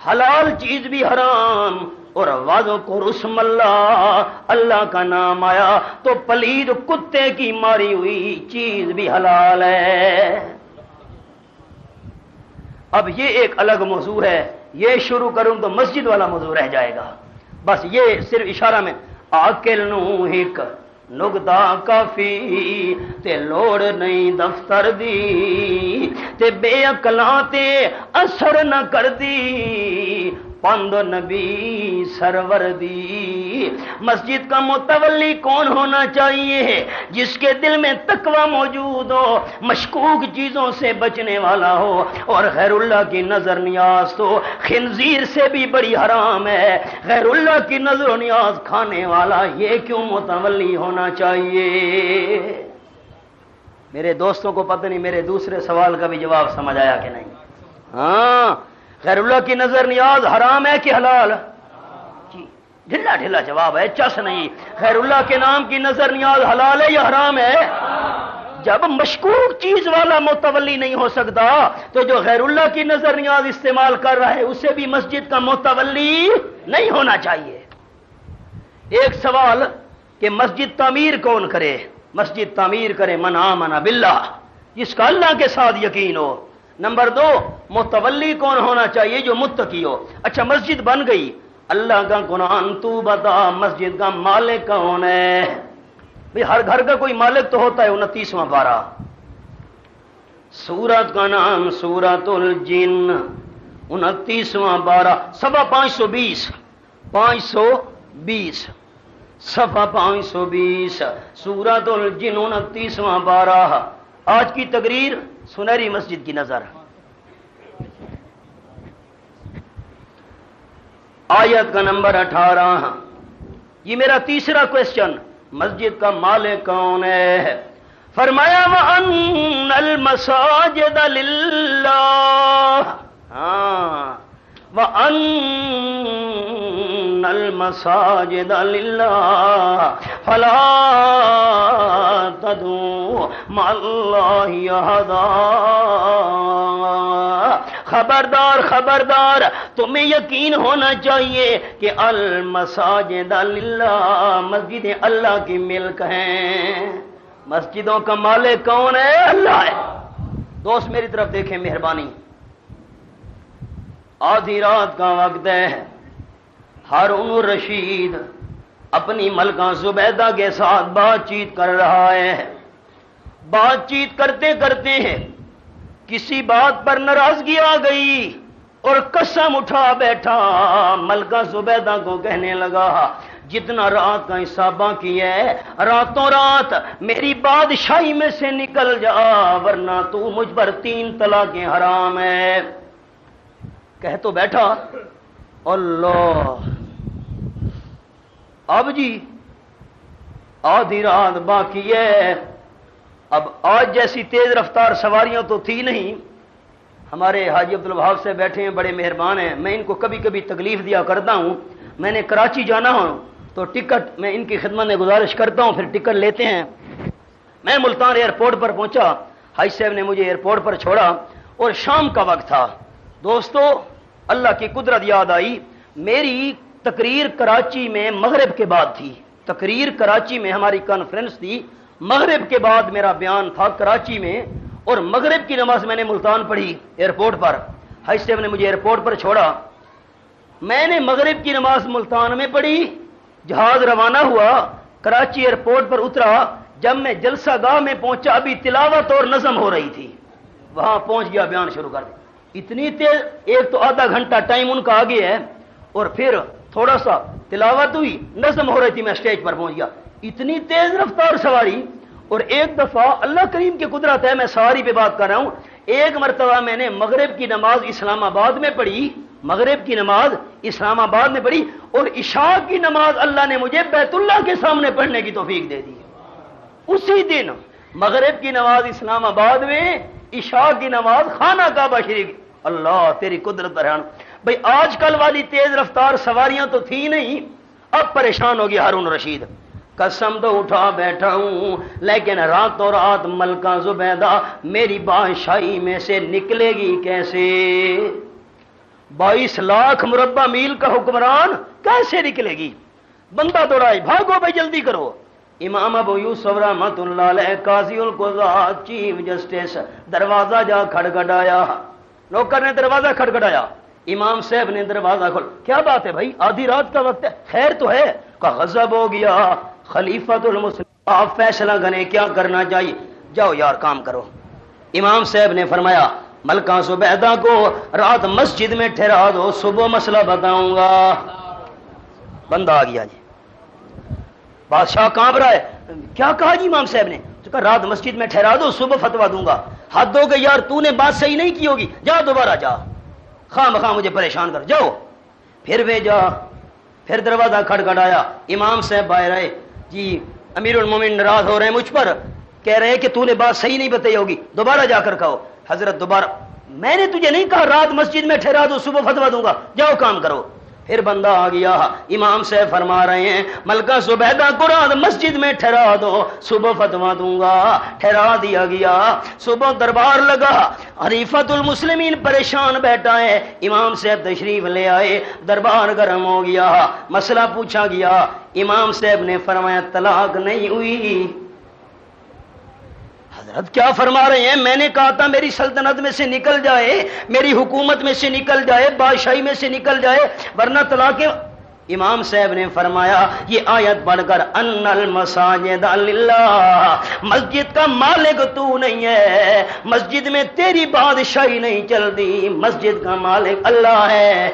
حلال چیز بھی حرام، اور وَاذْكُرُ اسْمَ اللَّهِ، اللہ کا نام آیا تو پلید کتے کی ماری ہوئی چیز بھی حلال ہے۔ اب یہ ایک الگ موضوع ہے، یہ شروع کروں تو مسجد والا موضوع رہ جائے گا، بس یہ صرف اشارہ میں۔ عاقل نوں ایک نقطہ کافی تے لوڑ نہیں دفتر دی، تے بے عقلاں تے اثر نہ کر دی پند نبی سرور دی۔ مسجد کا متولی کون ہونا چاہیے؟ جس کے دل میں تقوی موجود ہو، مشکوک چیزوں سے بچنے والا ہو، اور غیر اللہ کی نظر نیاز تو خنزیر سے بھی بڑی حرام ہے، غیر اللہ کی نظر و نیاز کھانے والا یہ کیوں متولی ہونا چاہیے؟ میرے دوستوں کو پتہ نہیں میرے دوسرے سوال کا بھی جواب سمجھ آیا کہ نہیں؟ ہاں، غیر اللہ کی نظر نیاز حرام ہے کہ حلال؟ جی ڈھلا ڈھلا جواب ہے، چس نہیں۔ غیر اللہ کے نام کی نظر نیاز حلال ہے یا حرام ہے؟ جب مشکوک چیز والا متولی نہیں ہو سکتا تو جو غیر اللہ کی نظر نیاز استعمال کر رہا ہے اسے بھی مسجد کا متولی نہیں ہونا چاہیے۔ ایک سوال کہ مسجد تعمیر کون کرے؟ مسجد تعمیر کرے من آمن باللہ، جس کا اللہ کے ساتھ یقین ہو۔ نمبر 2، متولی کون ہونا چاہیے؟ جو متقی ہو۔ اچھا مسجد بن گئی، اللہ کا قرآن تو بتا مسجد کا مالک کون ہے؟ بھئی ہر گھر کا کوئی مالک تو ہوتا ہے۔ 29واں پارہ، سورت کا نام سورت الجن، 29واں پارہ، صفحہ 520 صفحہ 520، سورت الجن، 29واں پارہ۔ آج کی تقریر سنہری مسجد کی نظر، آیت کا نمبر 18۔ یہ میرا تیسرا کوشچن، مسجد کا مالک کون ہے؟ فرمایا وَأَنَّ الْمَسَاجِدَ لِلَّهِ، ہاں وَأَنَّ الْمَسَاجِدَ لِلَّهِ فَلَا تَدْعُوا مَعَ اللَّهِ أَحَدًا۔ خبردار خبردار، تمہیں یقین ہونا چاہیے کہ المساجد للہ، مسجد اللہ کی ملک ہیں۔ مسجدوں کا مالک کون ہے؟ اللہ ہے۔ دوست میری طرف دیکھیں مہربانی، آدھی رات کا وقت ہے، ہارون الرشید اپنی ملکہ زبیدہ کے ساتھ بات چیت کر رہا ہے۔ بات چیت کرتے کرتے ہیں کسی بات پر ناراضگی آ گئی اور قسم اٹھا بیٹھا، ملکہ زبیدہ کو کہنے لگا جتنا رات کا حصہ باقی ہے راتوں رات میری بادشاہی میں سے نکل جا، ورنہ تو مجھ پر 3 طلاقیں حرام ہے۔ کہہ تو بیٹھا اللہ، اب جی آدھی رات باقی ہے۔ اب آج جیسی تیز رفتار سواریاں تو تھی نہیں، ہمارے حاجی عبدالوہاب سے بیٹھے ہیں، بڑے مہربان ہیں، میں ان کو کبھی کبھی تکلیف دیا کرتا ہوں۔ میں نے کراچی جانا ہوں تو ٹکٹ میں ان کی خدمت میں گزارش کرتا ہوں، پھر ٹکٹ لیتے ہیں۔ میں ملتان ایئرپورٹ پر پہنچا، حاج صاحب نے مجھے ایئرپورٹ پر چھوڑا اور شام کا وقت تھا۔ دوستو اللہ کی قدرت یاد آئی، میری تقریر کراچی میں مغرب کے بعد تھی، تقریر کراچی میں ہماری کانفرنس تھی، مغرب کے بعد میرا بیان تھا کراچی میں، اور مغرب کی نماز میں نے ملتان پڑھی ایئرپورٹ پر۔ حاج صاحب نے مجھے ایئرپورٹ پر چھوڑا، میں نے مغرب کی نماز ملتان میں پڑھی، جہاز روانہ ہوا، کراچی ایئرپورٹ پر اترا، جب میں جلسہ گاہ میں پہنچا ابھی تلاوت اور نظم ہو رہی تھی، وہاں پہنچ گیا، بیان شروع کر دیا۔ اتنی تیز، ایک تو آدھا گھنٹہ ٹائم ان کا آگے ہے، اور پھر تھوڑا سا تلاوت ہوئی، نظم ہو رہی تھی، میں اسٹیج پر پہنچ گیا۔ اتنی تیز رفتار سواری، اور ایک دفعہ اللہ کریم کی قدرت ہے، میں سواری پہ بات کر رہا ہوں، ایک مرتبہ میں نے مغرب کی نماز اسلام آباد میں پڑھی، مغرب کی نماز اسلام آباد میں پڑھی، اور عشاء کی نماز اللہ نے مجھے بیت اللہ کے سامنے پڑھنے کی توفیق دے دی۔ اسی دن مغرب کی نماز اسلام آباد میں، عشاء کی نماز خانہ کعبہ شریف۔ اللہ تیری قدرت برہان بھئی، آج کل والی تیز رفتار سواریاں تو تھی نہیں، اب پریشان ہو گیا ہارون رشید۔ قسم تو اٹھا بیٹھا ہوں، لیکن راتوں رات ملکہ زبیدہ میری بادشاہی میں سے نکلے گی کیسے؟ 22 لاکھ مربع میل کا حکمران کیسے نکلے گی؟ بندہ دوڑائے، بھاگو بھائی جلدی کرو۔ امام ابو یوسف رحمۃ اللہ علیہ قاضی القضات چیف جسٹس دروازہ جا کھڑکھڑایا، نوکر نے دروازہ کھڑکھڑایا، امام صاحب نے دروازہ کھول، کیا بات ہے بھائی، آدھی رات کا وقت ہے، خیر تو ہے؟ کا غضب ہو گیا، خلیفۃ المسلمین، آپ فیصلہ کریں کیا کرنا چاہیے، جاؤ یار کام کرو۔ امام صاحب نے فرمایا ملکہ زبیدہ کو رات مسجد میں ٹھہرا دو، صبح مسئلہ بتاؤں گا۔ بندہ آ گیا جی، بادشاہ کانپ رہا ہے، کیا کہا جی امام صاحب نے؟ تو کہا رات مسجد میں ٹھہرا دو، صبح فتوا دوں گا۔ حد ہو گئی یار، تو نے بات صحیح نہیں کی ہوگی، جا دوبارہ جا، خواہ مخواہ مجھے پریشان کر، جاؤ۔ پھر بھیجا، پھر دروازہ کھڑکھڑایا، امام صاحب باہر آئے، جی امیر المومنین ناراض ہو رہے ہیں مجھ پر، کہہ رہے ہیں کہ تو نے بات صحیح نہیں بتائی ہوگی، دوبارہ جا کر کہو۔ حضرت دوبارہ، میں نے تجھے نہیں کہا رات مسجد میں ٹھہرا دو، صبح فتوا دوں گا، جاؤ کام کرو۔ پھر بندہ آ گیا، امام صاحب فرما رہے ہیں ملکہ زبیدہ کو رات مسجد میں ٹھہرا دو، صبح فتوا دوں گا۔ ٹھہرا دیا گیا، صبح دربار لگا، خلیفۃ المسلمین پریشان بیٹھا ہے، امام صاحب تشریف لے آئے، دربار گرم ہو گیا، مسئلہ پوچھا گیا، امام صاحب نے فرمایا طلاق نہیں ہوئی۔ حضرت کیا فرما رہے ہیں؟ میں نے کہا تھا میری سلطنت میں سے نکل جائے، میری حکومت میں سے نکل جائے، بادشاہی میں سے نکل جائے، ورنہ طلاق۔ امام صاحب نے فرمایا یہ آیت پڑھ کر ان المساجد للہ، مسجد کا مالک تو نہیں ہے، مسجد میں تیری بادشاہی نہیں چلتی، مسجد کا مالک اللہ ہے۔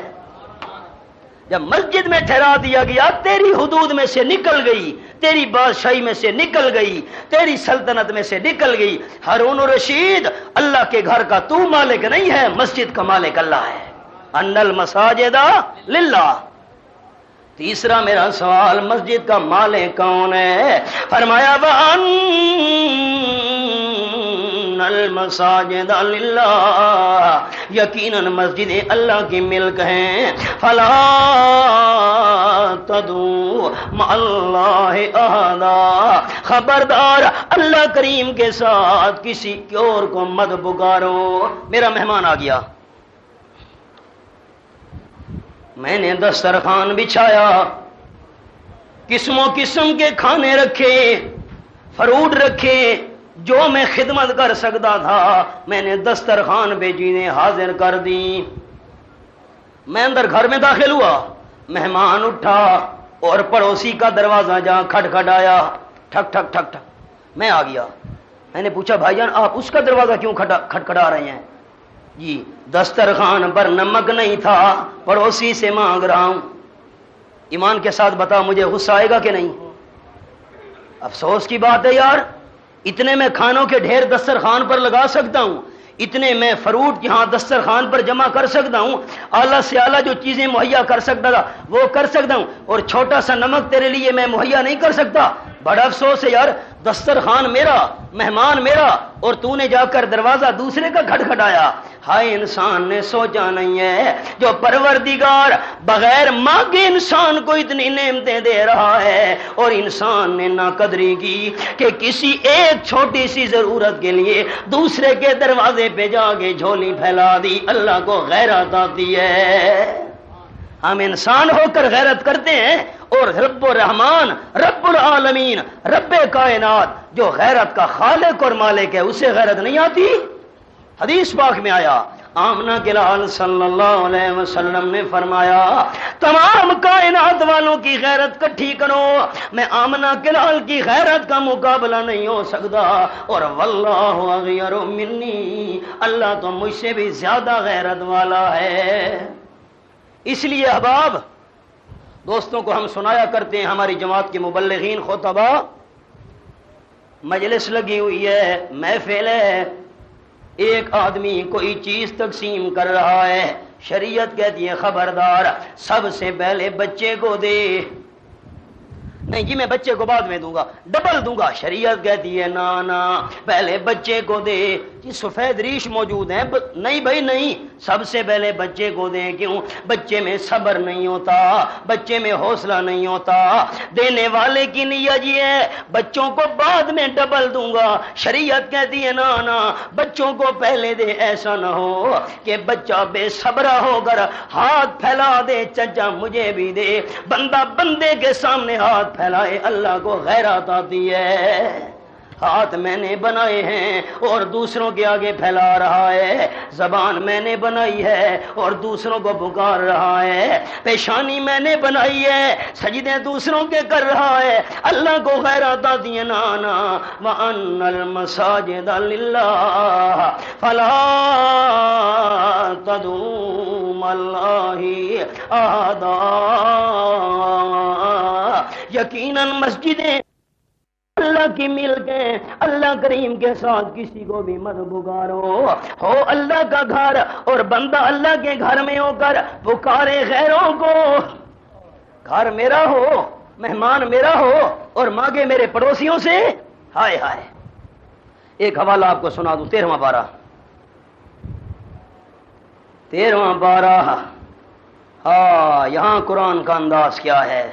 جب مسجد میں ٹھہرا دیا گیا، تیری حدود میں سے نکل گئی، تیری بادشاہی میں سے نکل گئی، تیری سلطنت میں سے نکل گئی، ہارون الرشید اللہ کے گھر کا تو مالک نہیں ہے، مسجد کا مالک اللہ ہے۔ ان المساجد للہ۔ تیسرا میرا سوال، مسجد کا مالک کون ہے؟ فرمایا وَأَنَّ المساجد للہ، یقیناً مسجد اللہ کی ملک ہیں، فلا تدعوا مع اللہ احدا، خبردار اللہ کریم کے ساتھ کسی اور کو مت پکارو۔ میرا مہمان آ گیا، میں نے دسترخوان بچھایا، قسم و قسم کے کھانے رکھے، فروٹ رکھے، جو میں خدمت کر سکتا تھا میں نے دسترخوان پہ چیزیں حاضر کر دی۔ میں اندر گھر میں داخل ہوا، مہمان اٹھا اور پڑوسی کا دروازہ جا کھٹکھٹایا، ٹھک ٹھک ٹھک ٹھک، میں آ گیا۔ میں نے پوچھا بھائی جان آپ اس کا دروازہ کیوں کھٹکھٹا رہے ہیں؟ جی دسترخوان پر نمک نہیں تھا، پڑوسی سے مانگ رہا ہوں۔ ایمان کے ساتھ بتا مجھے غصہ آئے گا کہ نہیں؟ افسوس کی بات ہے یار، اتنے میں کھانوں کے ڈھیر دسترخوان پر لگا سکتا ہوں، اتنے میں فروٹ یہاں دسترخوان پر جمع کر سکتا ہوں، اعلیٰ سے اعلیٰ جو چیزیں مہیا کر سکتا تھا وہ کر سکتا ہوں، اور چھوٹا سا نمک تیرے لیے میں مہیا نہیں کر سکتا۔ بڑا افسوس ہے یار، دسترخوان میرا، مہمان میرا، اور تو نے جا کر دروازہ دوسرے کا کھٹکھٹایا۔ ہائے انسان نے سوچا نہیں ہے جو پروردگار بغیر مانگے انسان کو اتنی نعمتیں دے رہا ہے، اور انسان نے ناقدری کی کہ کسی ایک چھوٹی سی ضرورت کے لیے دوسرے کے دروازے پہ جا کے جھولی پھیلا دی۔ اللہ کو غیرت آتی ہے۔ ہم انسان ہو کر غیرت کرتے ہیں، اور رب الرحمن رب العالمین رب کائنات جو غیرت کا خالق اور مالک ہے اسے غیرت نہیں آتی؟ حدیث پاک میں آیا، آمنہ کے لال صلی اللہ علیہ وسلم نے فرمایا تمام کائنات والوں کی غیرت کٹھی کرو، میں آمنہ کے لال کی غیرت کا مقابلہ نہیں ہو سکتا، اور واللہ اغیر منی، اللہ تو مجھ سے بھی زیادہ غیرت والا ہے۔ اس لیے احباب دوستوں کو ہم سنایا کرتے ہیں، ہماری جماعت کے مبلغین خطبہ، مجلس لگی ہوئی ہے، محفل ہے، ایک آدمی کوئی چیز تقسیم کر رہا ہے، شریعت کہتی ہے خبردار سب سے پہلے بچے کو دے۔ نہیں جی میں بچے کو بعد میں دوں گا، ڈبل دوں گا، شریعت کہتی ہے نا پہلے بچے کو دے۔ جی سفید ریش موجود ہیں، نہیں بھائی نہیں، سب سے پہلے بچے کو دیں۔ کیوں؟ بچے میں صبر نہیں ہوتا، بچے میں حوصلہ نہیں ہوتا، دینے والے کی نیت یہ ہے بچوں کو بعد میں ڈبل دوں گا۔ شریعت کہتی ہے نا بچوں کو پہلے دے، ایسا نہ ہو کہ بچہ بے صبرہ ہو کر ہاتھ پھیلا دے چچا مجھے بھی دے۔ بندہ بندے کے سامنے ہاتھ پھیلائے، اللہ کو غیرت آتی ہے۔ ہاتھ میں نے بنائے ہیں اور دوسروں کے آگے پھیلا رہا ہے، زبان میں نے بنائی ہے اور دوسروں کو پکار رہا ہے، پیشانی میں نے بنائی ہے، سجدے دوسروں کے کر رہا ہے، اللہ کو غیرت آتی ہے نا وَأَنَّ الْمَسَاجِدَ لِلَّهِ فَلَا تَدْعُوا مَعَ اللَّهِ أَحَدًا۔ یقیناً مسجدیں اللہ کی ملک ہے، اللہ کریم کے ساتھ کسی کو بھی مت پکارو۔ ہو اللہ کا گھر اور بندہ اللہ کے گھر میں ہو کر پکارے غیروں کو، گھر میرا ہو، مہمان میرا ہو اور مانگے میرے پڑوسیوں سے، ہائے ہائے۔ ایک حوالہ آپ کو سنا دوں، 13واں پارہ، 13واں پارہ، ہاں یہاں قرآن کا انداز کیا ہے،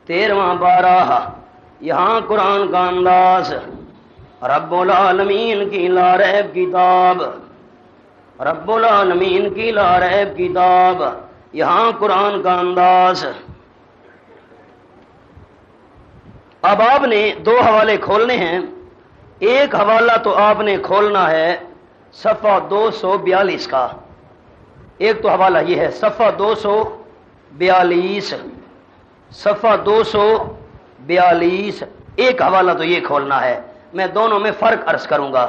13واں پارہ، یہاں قرآن کا انداز، رب العالمین کی لا ریب کتاب، رب العالمین کی لا ریب کتاب، یہاں قرآن کا انداز۔ اب آپ نے 2 حوالے کھولنے ہیں، ایک حوالہ تو آپ نے کھولنا ہے صفحہ 242 کا، ایک تو حوالہ یہ ہے صفحہ 242، صفحہ 242، ایک حوالہ تو یہ کھولنا ہے، میں دونوں میں فرق عرض کروں گا۔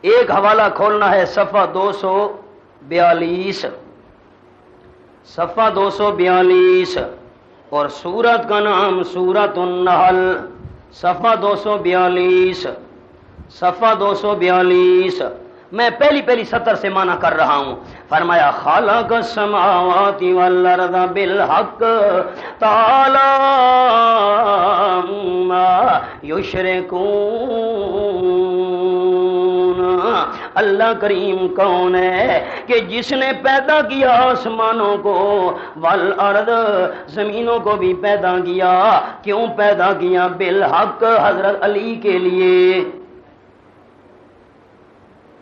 ایک حوالہ کھولنا ہے صفحہ 242، صفحہ 242، اور سورت کا نام سورۃ النحل، صفحہ 242، صفحہ 242۔ میں پہلی سطر سے معنی کر رہا ہوں۔ فرمایا خالق السماوات والارض بالحق تعالی ما یشرکون۔ اللہ کریم کون ہے کہ جس نے پیدا کیا آسمانوں کو، والارض زمینوں کو بھی پیدا کیا۔ کیوں پیدا کیا؟ بالحق، حضرت علی کے لیے۔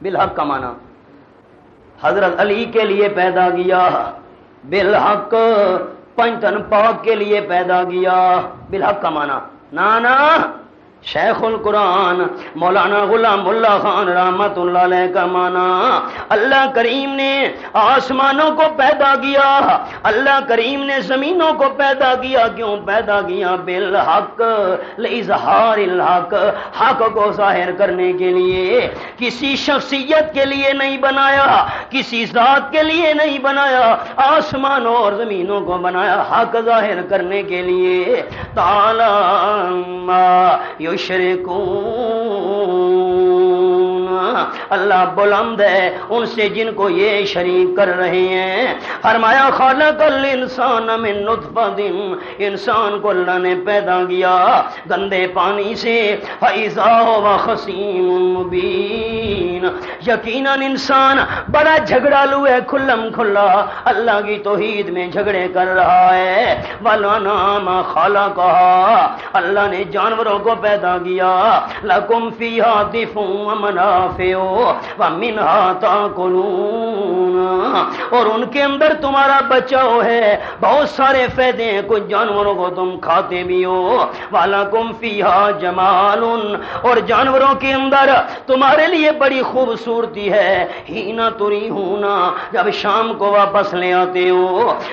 بالحق کا معنی حضرت علی کے لیے پیدا کیا، بالحق پنجتن پاک کے لیے پیدا کیا، بالحق کا معنی نانا شیخ القرآن مولانا غلام اللہ خان رحمت اللہ علیہ کا مانا، اللہ کریم نے آسمانوں کو پیدا کیا، اللہ کریم نے زمینوں کو پیدا کیا، کیوں پیدا کیا؟ بالحق، لإظہار الحق، حق کو ظاہر کرنے کے لیے، کسی شخصیت کے لیے نہیں بنایا، کسی ذات کے لیے نہیں بنایا، آسمانوں اور زمینوں کو بنایا حق ظاہر کرنے کے لیے۔ تعالی ما یشرکون، اللہ بلند ہے ان سے جن کو یہ شریک کر رہے ہیں۔ فرمایا خلق الانسان من نطفۃ، انسان کو اللہ نے پیدا کیا گندے پانی سے، فاذا هو خصیم مبین، یقیناً انسان بڑا جھگڑالو ہے، کھلم کھلا اللہ کی توحید میں جھگڑے کر رہا ہے۔ والانعام خلقها، اللہ نے جانوروں کو پیدا کیا، لکم فیہا دفء ومنافع ومنہا تاکلون، اور ان کے اندر تمہارا بچاؤ ہے، بہت سارے فائدے ہیں، کچھ جانوروں کو تم کھاتے بھی ہو۔ وَلَكُمْ فِيهَا جَمَالٌ، اور جانوروں کے اندر تمہارے لیے بڑی خوبصورتی ہے، ہینا تُرِیحُونَ، جب شام کو واپس لے آتے ہو،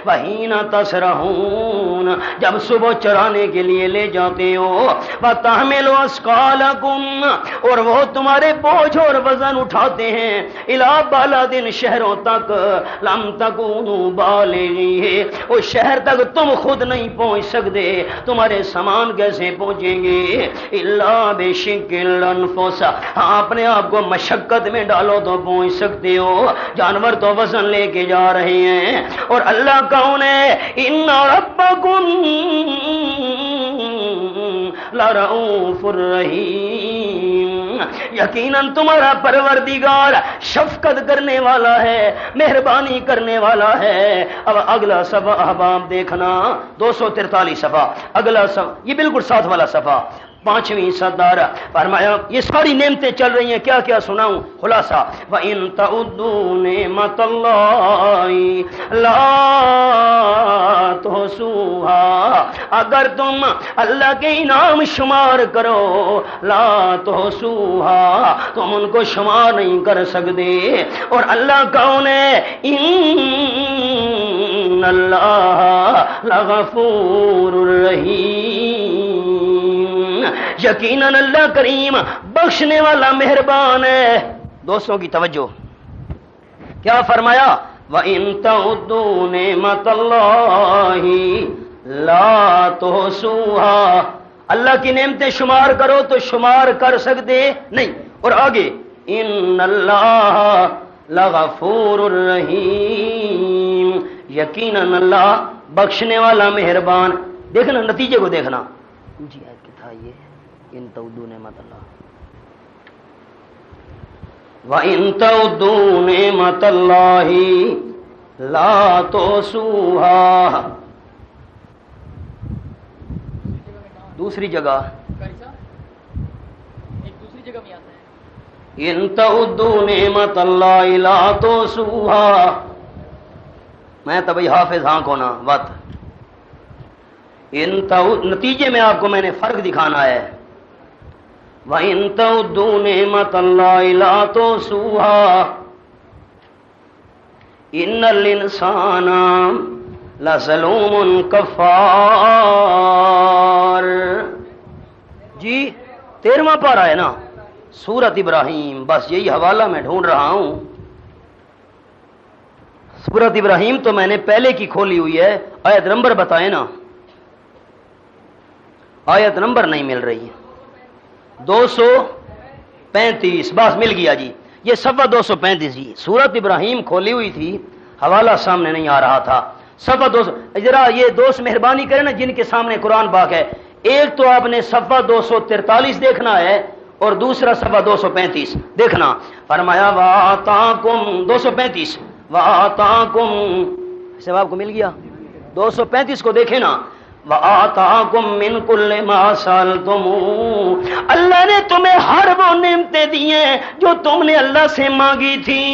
وَحِینَ تَسْرَحُونَ، جب صبح چرانے کے لیے لے جاتے ہو، وَتَحْمِلُ أَثْقَالَكُمْ، اور وہ تمہارے بوجھ اور وزن اٹھاتے ہیں، اِلَىٰ بَلَدٍ، شہروں تک، لَمْ تَكُونُوا بَالِغِیہِ، اس شہر تک تم خود نہیں پہنچ سکتے، تمہارے سامان کیسے پہنچیں گے؟ إِلَّا بِشِقِّ الْأَنفُسِ، ہاں اپنے آپ کو مشقت میں ڈالو تو پہنچ سکتے ہو، جانور تو وزن لے کے جا رہے ہیں۔ اور اللہ کون ہے؟ إِنَّ رَبَّكُمْ لَرَءُوفٌ رَحِيمٌ، یقیناً تمہارا پروردگار شفقت کرنے والا ہے، مہربانی کرنے والا ہے۔ اب اگلا صفحہ احباب دیکھنا، 243 صفحہ، اگلا صفحہ، یہ بالکل ساتھ والا صفحہ، 5ویں سطر، فرمایا یہ ساری نعمتیں چل رہی ہیں، کیا کیا سناؤں؟ خلاصہ، وَإِن تَعُدُّوا نِعْمَتَ اللَّهِ لَا تُحْصُوهَا، اگر تم اللہ کے انعام شمار کرو، لا تحصوها، تم ان کو شمار نہیں کر سکتے۔ اور اللہ کون ہے؟ ان اللہ لغفور رحیم، یقیناً اللہ کریم بخشنے والا مہربان ہے۔ دوستوں کی توجہ، کیا فرمایا؟ وَإِن تَعُدُّوا نِعْمَتَ اللَّهِ لَا تُحْصُوهَا، اللہ کی نعمتیں شمار کرو تو شمار کر سکتے نہیں۔ اور آگے، ان اللہ لغفور الرحیم، یقیناً اللہ بخشنے والا مہربان۔ دیکھنا نتیجے کو دیکھنا، جی آیت کی تھا یہ، ان تعدوا نعمت اللہ، وَإِن تَعُدُّوا نِعْمَتَ اللَّهِ لَا تُحْصُوهَا۔ دوسری جگہ، ایک دوسری جگہ میں آتا ہے، ان تعدوا نعمت اللہ لا تحصوها، میں تو بھائی حافظ ہاں کو نا وقت، نتیجے میں آپ کو میں نے فرق دکھانا ہے۔ وَإِن تَعُدُّوا نِعْمَتَ اللَّهِ لَا تُحْصُوهَا إِنَّ الْإِنسَانَ لَظَلُومٌ کفار۔ جی 13واں پارہ ہے نا، سورۃ ابراہیم، بس یہی حوالہ میں ڈھونڈ رہا ہوں۔ سورۃ ابراہیم تو میں نے پہلے کی کھولی ہوئی ہے، آیت نمبر بتائیں نا، آیت نمبر نہیں مل رہی، 235، بس مل گیا جی، یہ صفحہ 235 جی، سورۃ ابراہیم کھولی ہوئی تھی، حوالہ سامنے نہیں آ رہا تھا۔ صفحہ 200، ذرا یہ دوست مہربانی کریں نا جن کے سامنے قرآن پاک ہے، ایک تو آپ نے صفحہ 243 دیکھنا ہے اور دوسرا صفحہ 235 دیکھنا۔ فرمایا وَآتَاكُمْ، 235، وَآتَاكُمْ، سے آپ کو مل گیا، 235 کو دیکھیں نا، وَآتَاكُمْ مِنْ كُلِّ مَا سَأَلْتُمُوهُ، اللہ نے تمہیں ہر وہ نعمتیں دی ہیں جو تم نے اللہ سے مانگی تھی،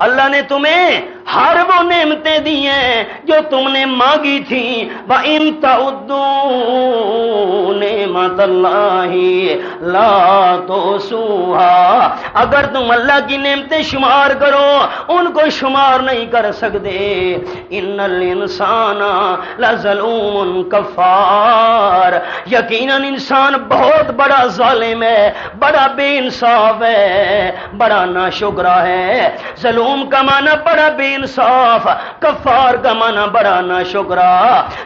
اللہ نے تمہیں ہر وہ نعمتیں دی ہیں جو تم نے مانگی تھیں۔ وَإِن تَعُدُّوا نعمت اللہ لا تحصوها، اگر تم اللہ کی نعمتیں شمار کرو ان کو شمار نہیں کر سکتے۔ ان الانسان لظلوم کفار، یقیناً انسان بہت بڑا ظالم ہے، بڑا بے انصاف ہے، بڑا ناشکرا ہے۔ ظلوم کا معنی بڑا بے انصاف، کفار کا معنی بڑا ناشکرا۔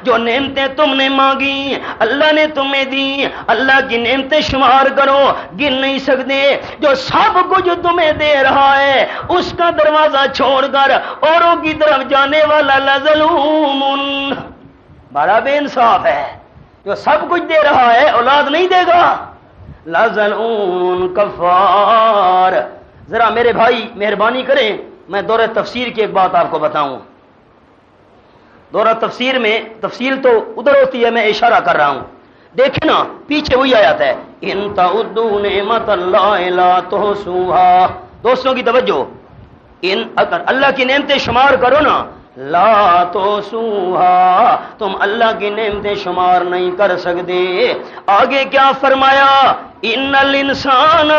جو نعمتیں تم نے مانگی اللہ نے تمہیں دی، اللہ کی نعمتیں شمار کرو گن نہیں سکتے۔ جو سب کچھ تمہیں دے رہا ہے اس کا دروازہ چھوڑ کر اوروں کی طرف جانے والا لظلوم، بڑا بے انصاف ہے۔ جو سب کچھ دے رہا ہے اولاد نہیں دے گا، لظلوم کفار۔ ذرا میرے بھائی مہربانی کریں، میں دورہ تفسیر کی ایک بات آپ کو بتاؤں۔ دورہ تفسیر میں تفصیل تو ادھر ہوتی ہے، میں اشارہ کر رہا ہوں۔ دیکھیں نا پیچھے وہی آیت ہے، ان تعدوا نعمت اللہ لا تحصوها۔ دوستوں کی توجہ، ان اگر اللہ کی نعمتیں شمار کرو نا، لا تحصوها، تم اللہ کی نعمتیں شمار نہیں کر سکتے۔ آگے کیا فرمایا؟ ان الانسان،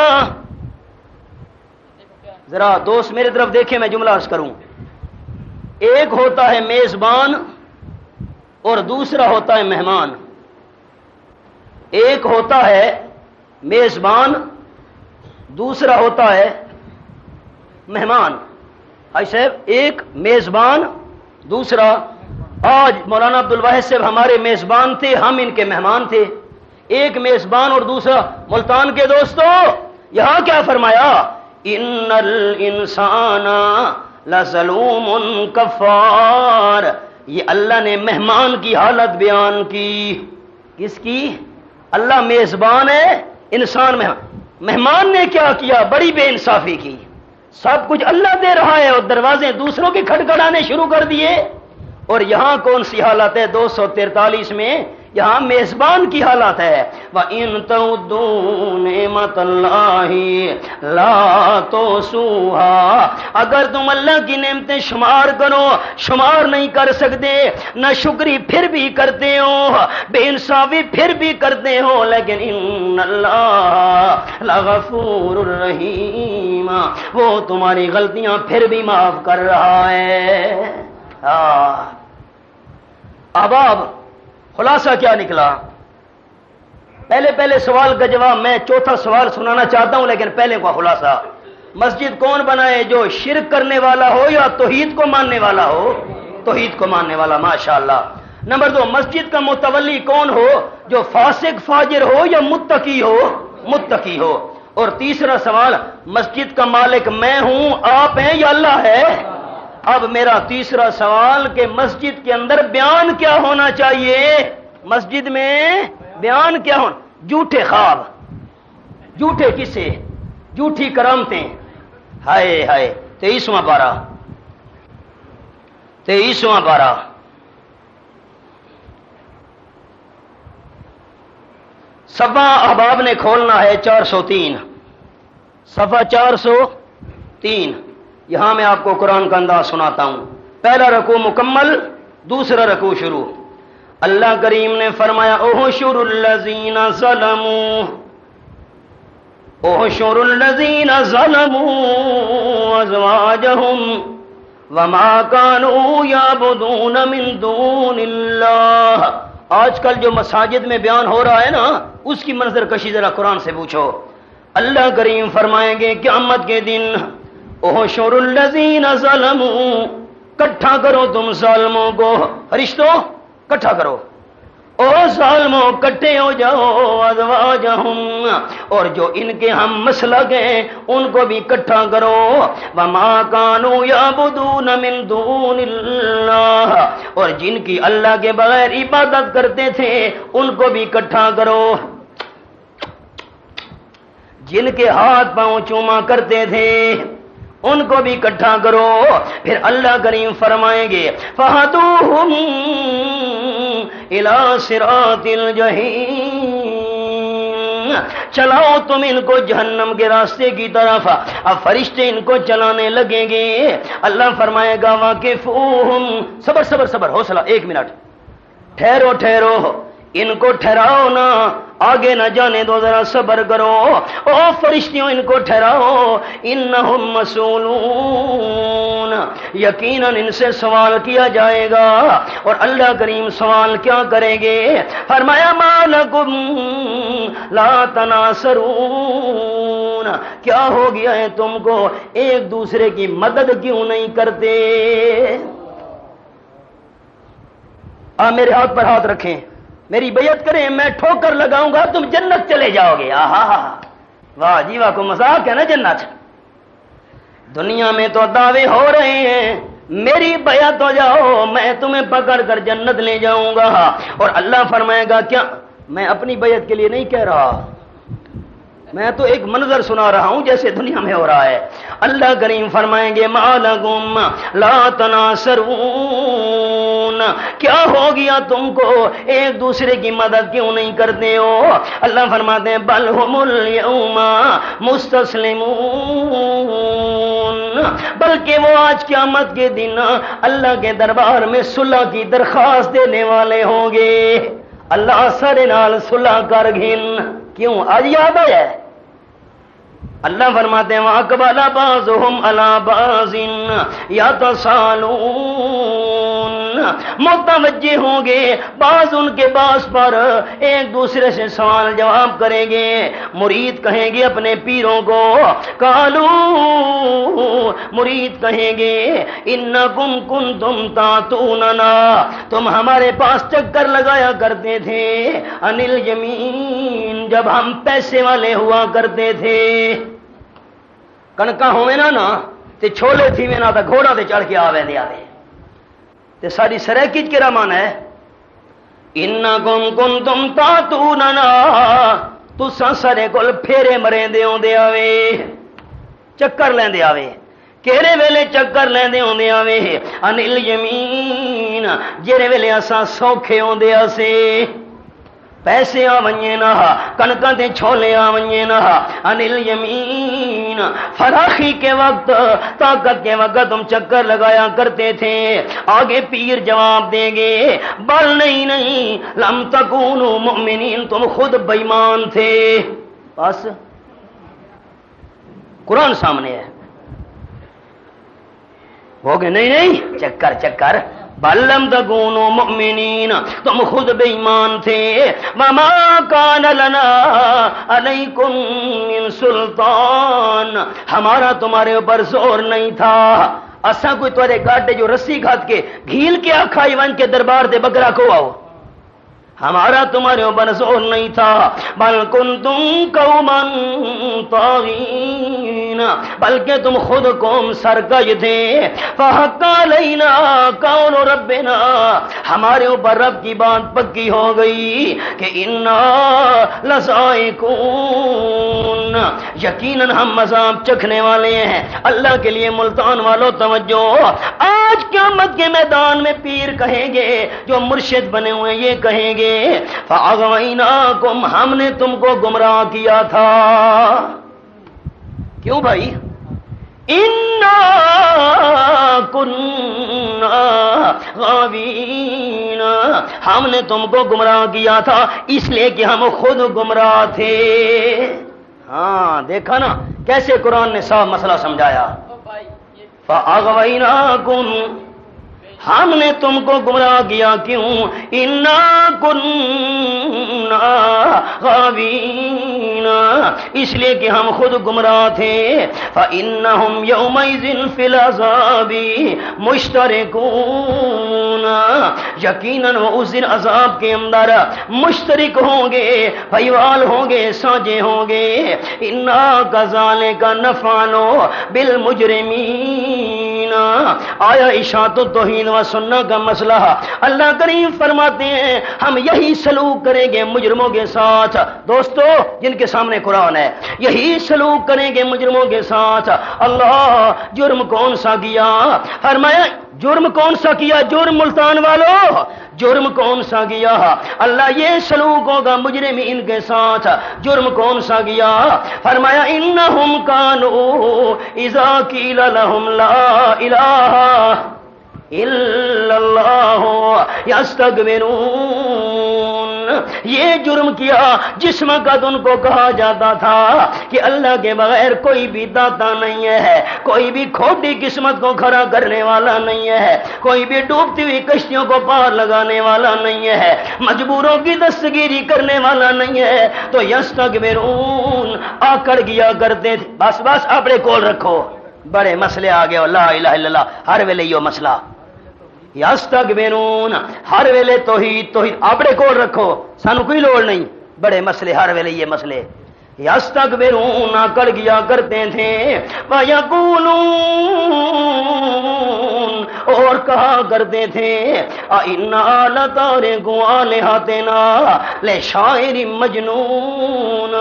ذرا دوست میرے طرف دیکھیں، میں جملہ عرض کروں۔ ایک ہوتا ہے میزبان اور دوسرا ہوتا ہے مہمان۔ ایک ہوتا ہے میزبان، دوسرا ہوتا ہے مہمان۔ حاجی صاحب، ایک میزبان، دوسرا، آج مولانا عبدالواحد صاحب ہمارے میزبان تھے، ہم ان کے مہمان تھے۔ ایک میزبان اور دوسرا ملتان کے دوستوں، یہاں کیا فرمایا؟ ان الانسان لظلوم کفار۔ یہ اللہ نے مہمان کی حالت بیان کی۔ کس کی؟ اللہ میزبان ہے، انسان مہمان نے کیا کیا؟ بڑی بے انصافی کی۔ سب کچھ اللہ دے رہا ہے اور دروازے دوسروں کے کھٹکھٹانے شروع کر دیے۔ اور یہاں کون سی حالت ہے؟ 243 میں یہاں میزبان کی حالت ہے، وَإِن تَعُدُّوا نِعْمَتَ اللَّهِ لَا تُحْصُوهَا۔ اگر تم اللہ کی نعمتیں شمار کرو شمار نہیں کر سکتے۔ نہ شکری پھر بھی کرتے ہو، بے انصافی پھر بھی کرتے ہو، لیکن ان اللہ لغفور الرحیم، وہ تمہاری غلطیاں پھر بھی معاف کر رہا ہے۔ احباب، خلاصہ کیا نکلا؟ پہلے سوال کا جواب میں چوتھا سوال سنانا چاہتا ہوں، لیکن پہلے کا خلاصہ، مسجد کون بنائے؟ جو شرک کرنے والا ہو یا توحید کو ماننے والا ہو؟ توحید کو ماننے والا، ماشاءاللہ۔ نمبر 2، مسجد کا متولی کون ہو؟ جو فاسق فاجر ہو یا متقی ہو؟ متقی ہو۔ اور تیسرا سوال، مسجد کا مالک میں ہوں، آپ ہیں یا اللہ ہے؟ اب میرا تیسرا سوال کہ مسجد کے اندر بیان کیا ہونا چاہیے؟ مسجد میں بیان کیا ہونا؟ جھوٹے خواب، جھوٹے قصے، جھوٹی کرامتیں۔ ہائے ہائے، 23واں پارہ، صفحہ احباب نے کھولنا ہے 403، صفحہ 403۔ یہاں میں آپ کو قرآن کا انداز سناتا ہوں۔ پہلا رکوع مکمل، دوسرا رکوع شروع۔ اللہ کریم نے فرمایا احشر الذین ظلموا، احشر الذین ظلموا ازواجہم وما كانوا يعبدون من دون اللہ۔ آج کل جو مساجد میں بیان ہو رہا ہے نا، اس کی منظر کشی ذرا قرآن سے پوچھو۔ اللہ کریم فرمائیں گے قیامت کے دن احشر الذین ظلموا، کٹھا کرو تم ظالموں کو، فرشتوں کٹھا کرو، او ظالموں کٹھے ہو جاؤ، ازواجہم، اور جو ان کے ہم مسلک ہیں ان کو بھی کٹھا کرو، وما كانوا يعبدون من دون اللہ، اور جن کی اللہ کے بغیر عبادت کرتے تھے ان کو بھی کٹھا کرو، جن کے ہاتھ پاؤں چوما کرتے تھے ان کو بھی اکٹھا کرو۔ پھر اللہ کریم فرمائیں گے فَهَدُوهُمْ إِلَى صِرَاطِ الْجَحِيمِ، چلاؤ تم ان کو جہنم کے راستے کی طرف۔ اب فرشتے ان کو چلانے لگیں گے۔ اللہ فرمائے گا وَقِفُوهُمْ، صبر صبر صبر، حوصلہ، 1 منٹ، ٹھہرو ٹھہرو، ان کو ٹھہراؤ نا، آگے نہ جانے دو، ذرا صبر کرو، او فرشتیوں ان کو ٹھہراؤ، انہم مسئولون، یقیناً ان سے سوال کیا جائے گا۔ اور اللہ کریم سوال کیا کریں گے؟ فرمایا ما لکم لا تناصرون، کیا ہو گیا ہے تم کو ایک دوسرے کی مدد کیوں نہیں کرتے؟ میرے ہاتھ پر ہاتھ رکھیں، میری بیعت کریں، میں ٹھوکر لگاؤں گا تم جنت چلے جاؤ گے۔ واہ جی واہ، کو مذاق ہے نا جنت؟ دنیا میں تو دعوے ہو رہے ہیں، میری بیعت ہو جاؤ میں تمہیں پکڑ کر جنت لے جاؤں گا۔ اور اللہ فرمائے گا کیا؟ میں اپنی بیعت کے لیے نہیں کہہ رہا، میں تو ایک منظر سنا رہا ہوں جیسے دنیا میں ہو رہا ہے۔ اللہ کریم فرمائیں گے ما لکم لا تناصرون، کیا ہو گیا تم کو ایک دوسرے کی مدد کیوں نہیں کرتے ہو؟ اللہ فرماتے ہیں بل ہم الیوم مستسلمون، بلکہ وہ آج قیامت کے دن اللہ کے دربار میں صلح کی درخواست دینے والے ہوں گے۔ اللہ سارے نال صلح کر گھن، کیوں آج یاد آیا ہے؟ اللہ فرماتے ہیں وَأَقْبَلَ بَعْضُهُمْ عَلَى بَعْضٍ يَتَسَاءَلُونَ، متوجہ ہوں گے بعض ان کے بعض پر، ایک دوسرے سے سوال جواب کریں گے۔ مرید کہیں گے اپنے پیروں کو، قالوا، مرید کہیں گے انکم کنتم تاتوننا، تم ہمارے پاس چکر لگایا کرتے تھے، انل یمین، جب ہم پیسے والے ہوا کرتے تھے، کنکا ہوئے نا تے چھولے تھی میں نا تا گھوڑا تے چڑھ کے آوے دے آوے تے ساری سریکیج کے رمان ہے انکم کنتم تاتوننا، تساں سارے کول پھیرے مریں دے ہوندے آوے، چکر لین دے آوے، کہڑے ویلے چکر لین دے ہوندے آوے، انل یمین، جڑے ویلے اساں سوکھے ہوندے اسے، پیسے آونجے نہ، کنکاں تے چھولے آونجے نہ، انل یمین، فراخی کے وقت، طاقت کے وقت تم چکر لگایا کرتے تھے۔ آگے پیر جواب دیں گے بل نہیں، لم تکونوا مؤمنین، تم خود بے ایمان تھے۔ بس قرآن سامنے ہے، ہو گئے نہیں، چکر بل لم تکونوا مؤمنین، تم خود بے ایمان تھے۔ وما کان لنا علیکم من سلطان، ہمارا تمہارے اوپر زور نہیں تھا، اساں کوئی تمہارے گاڈے جو رسی کھاد کے گھیل کے آکھائی ون کے دربار دے بکرا کو آؤ، ہمارا تمہارے اوپر زور نہیں تھا۔ بل کنتم قوما طاغین، بلکہ تم خود قوم سرکش تھے۔ فحق علینا قول ربنا، ہمارے اوپر رب کی بات پکی ہو گئی کہ انا لذائقون، یقیناً ہم عذاب چکھنے والے ہیں۔ اللہ کے لیے ملتان والوں توجہ، آج قیامت کے میدان میں پیر کہیں گے، جو مرشد بنے ہوئے یہ کہیں گے فَأَغْوَيْنَاكُمْ، ہم نے تم کو گمراہ کیا تھا۔ کیوں بھائی؟ اِنَّا كُنَّا غَاوِينَ، ہم نے تم کو گمراہ کیا تھا اس لیے کہ ہم خود گمراہ تھے۔ ہاں دیکھا نا کیسے قرآن نے صاف مسئلہ سمجھایا۔ فَأَغْوَيْنَاكُمْ، ہم نے تم کو گمراہ کیا، کیوں؟ انا کنا غاوین، اس لیے کہ ہم خود گمراہ تھے۔ فانہم یومئذ فی العذاب مشترکون، یقیناً وہ اس دن عذاب کے اندر مشترک ہوں گے، بھائیوال ہوں گے، سانجے ہوں گے۔ انا کذالک نفعل بالمجرمین، آیا اشاعت التوحید و سنت کا مسئلہ، اللہ کریم فرماتے ہیں ہم یہی سلوک کریں گے مجرموں کے ساتھ۔ دوستو جن کے سامنے قرآن ہے، یہی سلوک کریں گے مجرموں کے ساتھ۔ اللہ جرم کون سا کیا؟ فرمایا جرم کون سا کیا؟ جرم ملتان والو، جرم کون سا کیا؟ اللہ یہ سلوک ہوگا مجرمین کے ساتھ۔ جرم کون سا کیا؟ فرمایا انہم کانوا اذا قیل لہم لا الہ الا اللہ یستکبرون، یہ جرم کیا جس وقت ان کو کہا جاتا تھا کہ اللہ کے بغیر کوئی بھی داتا نہیں ہے، کوئی بھی کھوٹی قسمت کو کھڑا کرنے والا نہیں ہے، کوئی بھی ڈوبتی ہوئی کشتیوں کو پار لگانے والا نہیں ہے، مجبوروں کی دستگیری کرنے والا نہیں ہے، تو یستکبرون آکڑ گیا کرتے تھے۔ بس بس اپنے کول رکھو، بڑے مسئلے آ گئے، لا الہ الا اللہ ہر ویلے یہ مسئلہ، یستکبرون ہر ویلے توحید توحید اپنے کول رکھو، سانو کوئی لوڑ نہیں، بڑے مسئلے ہر ویلے یہ مسئلے۔ یستکبرون آکڑ گیا کرتے تھے، وَيَقُولُونَ اور کہا کرتے تھے اِنَّا لَتَارِكُ آلِهَتِنَا لِشَاعِرٍ مَجْنُونٍ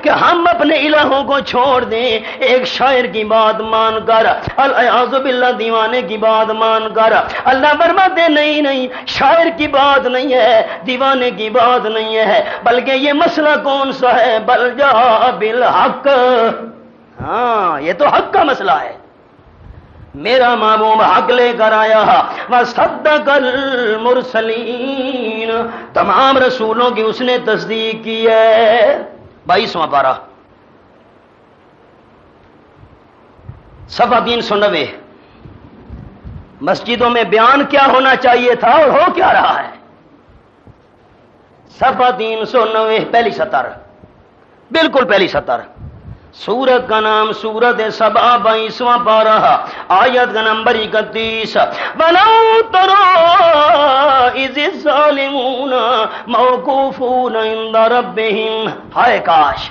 کہ ہم اپنے الہوں کو چھوڑ دیں ایک شاعر کی بات مان کر، الیاذ باللہ دیوانے کی بات مان کر۔ اللہ فرماتے نہیں نہیں، شاعر کی بات نہیں ہے، دیوانے کی بات نہیں ہے، بلکہ یہ مسئلہ کون سا ہے؟ بل جاء بالحق، ہاں یہ تو حق کا مسئلہ ہے، میرا محبوب حق لے کر آیا، وصدق المرسلین تمام رسولوں کی اس نے تصدیق کی ہے۔ 22واں پارہ صفحہ 390۔ مسجدوں میں بیان کیا ہونا چاہیے تھا اور ہو کیا رہا ہے؟ صفحہ 390 پہلی سطر، بالکل پہلی سطر، سورت کا نام سورت سبا، 22واں پارہ، آیت کا نمبر 31۔ وَلَوْ تَرَىٰ إِذِ الظَّالِمُونَ مَوْقُوفُونَ عِندَ رَبِّهِمْ، ہائے کاش،